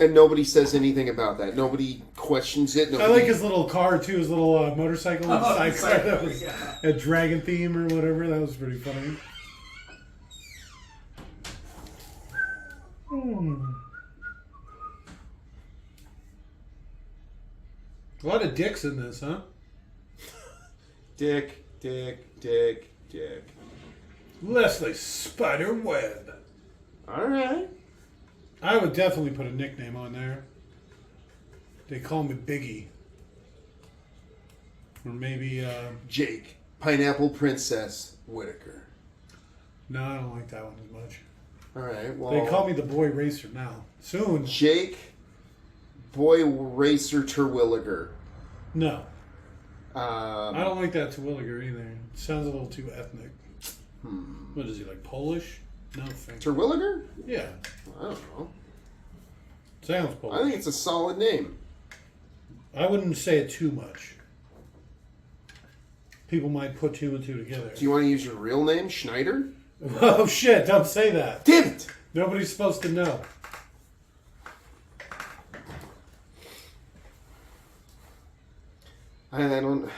And nobody says anything about that. Nobody questions it. I Nobody... like his little car, too, his little motorcycle and sidecar. That was yeah. a dragon theme or whatever. That was pretty funny. A lot of dicks in this, huh? Dick. Leslie Spiderweb. All right. I would definitely put a nickname on there. They call me Biggie. Or maybe, Jake. Pineapple Princess Whitaker. no, I don't like that one as much. All right. Well, They call me the Boy Racer now. Soon. Jake Boy Racer Terwilliger. No. I don't like that Terwilliger either. It sounds a little too ethnic. What is he, like Polish? No, thank you. Terwilliger? Yeah. I don't know. Sounds I Polish. think it's a solid name. I wouldn't say it too much. People might put two and two together. Do you want to use your real name, Schneider? Oh shit, don't say that. Damn it! Nobody's supposed to know. I don't...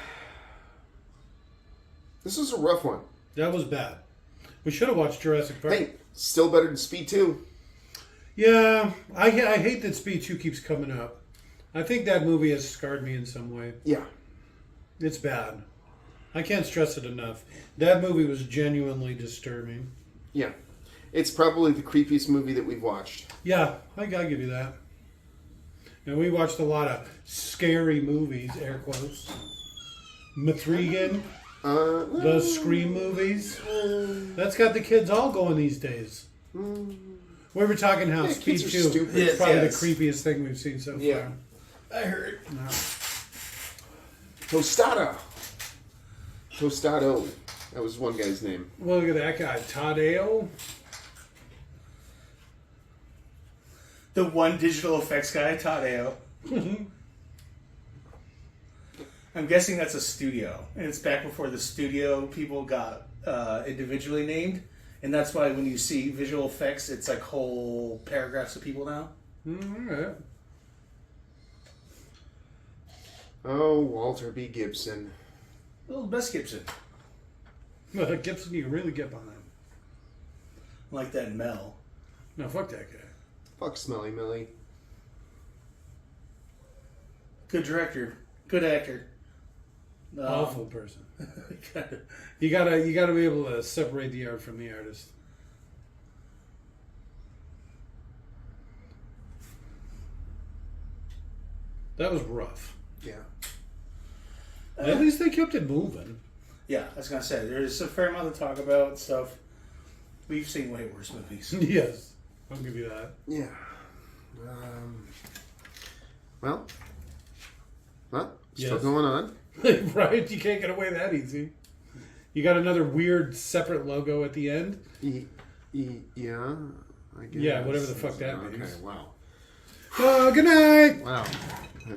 This was a rough one. That was bad. We should have watched Jurassic Park. Hey, still better than Speed 2. Yeah, I hate that Speed 2 keeps coming up. I think that movie has scarred me in some way. Yeah. It's bad. I can't stress it enough. That movie was genuinely disturbing. Yeah. It's probably the creepiest movie that we've watched. Yeah, I gotta give you that. And we watched a lot of scary movies, air quotes. Mathregan, the Scream movies. That's got the kids all going these days. We were talking how Yeah, Speed kids 2 are is stupid. probably Yes. the creepiest thing we've seen so far. Yeah. I heard. No. Tostado. That was one guy's name. Look at that guy, Tadeo. The one digital effects guy, Tadeo. I'm guessing that's a studio. And it's back before the studio people got individually named. And that's why when you see visual effects, it's like whole paragraphs of people now. All right. Oh, Walter B. Gibson. Well, best Gibson. Well, Gibson, you can really get behind. Like that Mel. No, fuck that guy. Fuck Smelly Millie. Good director. Good actor. Awful person. You gotta be able to separate the art from the artist. That was rough. Yeah. At least they kept it moving. Yeah, I was gonna say there's a fair amount to talk about and stuff. We've seen way worse movies. Yes, I'll give you that. Yeah. Well, still Yes. going on. Right? You can't get away that easy. You got another weird separate logo at the end. Yeah. I guess. Yeah, whatever the fuck that okay, means. Wow. Oh, good night. Wow.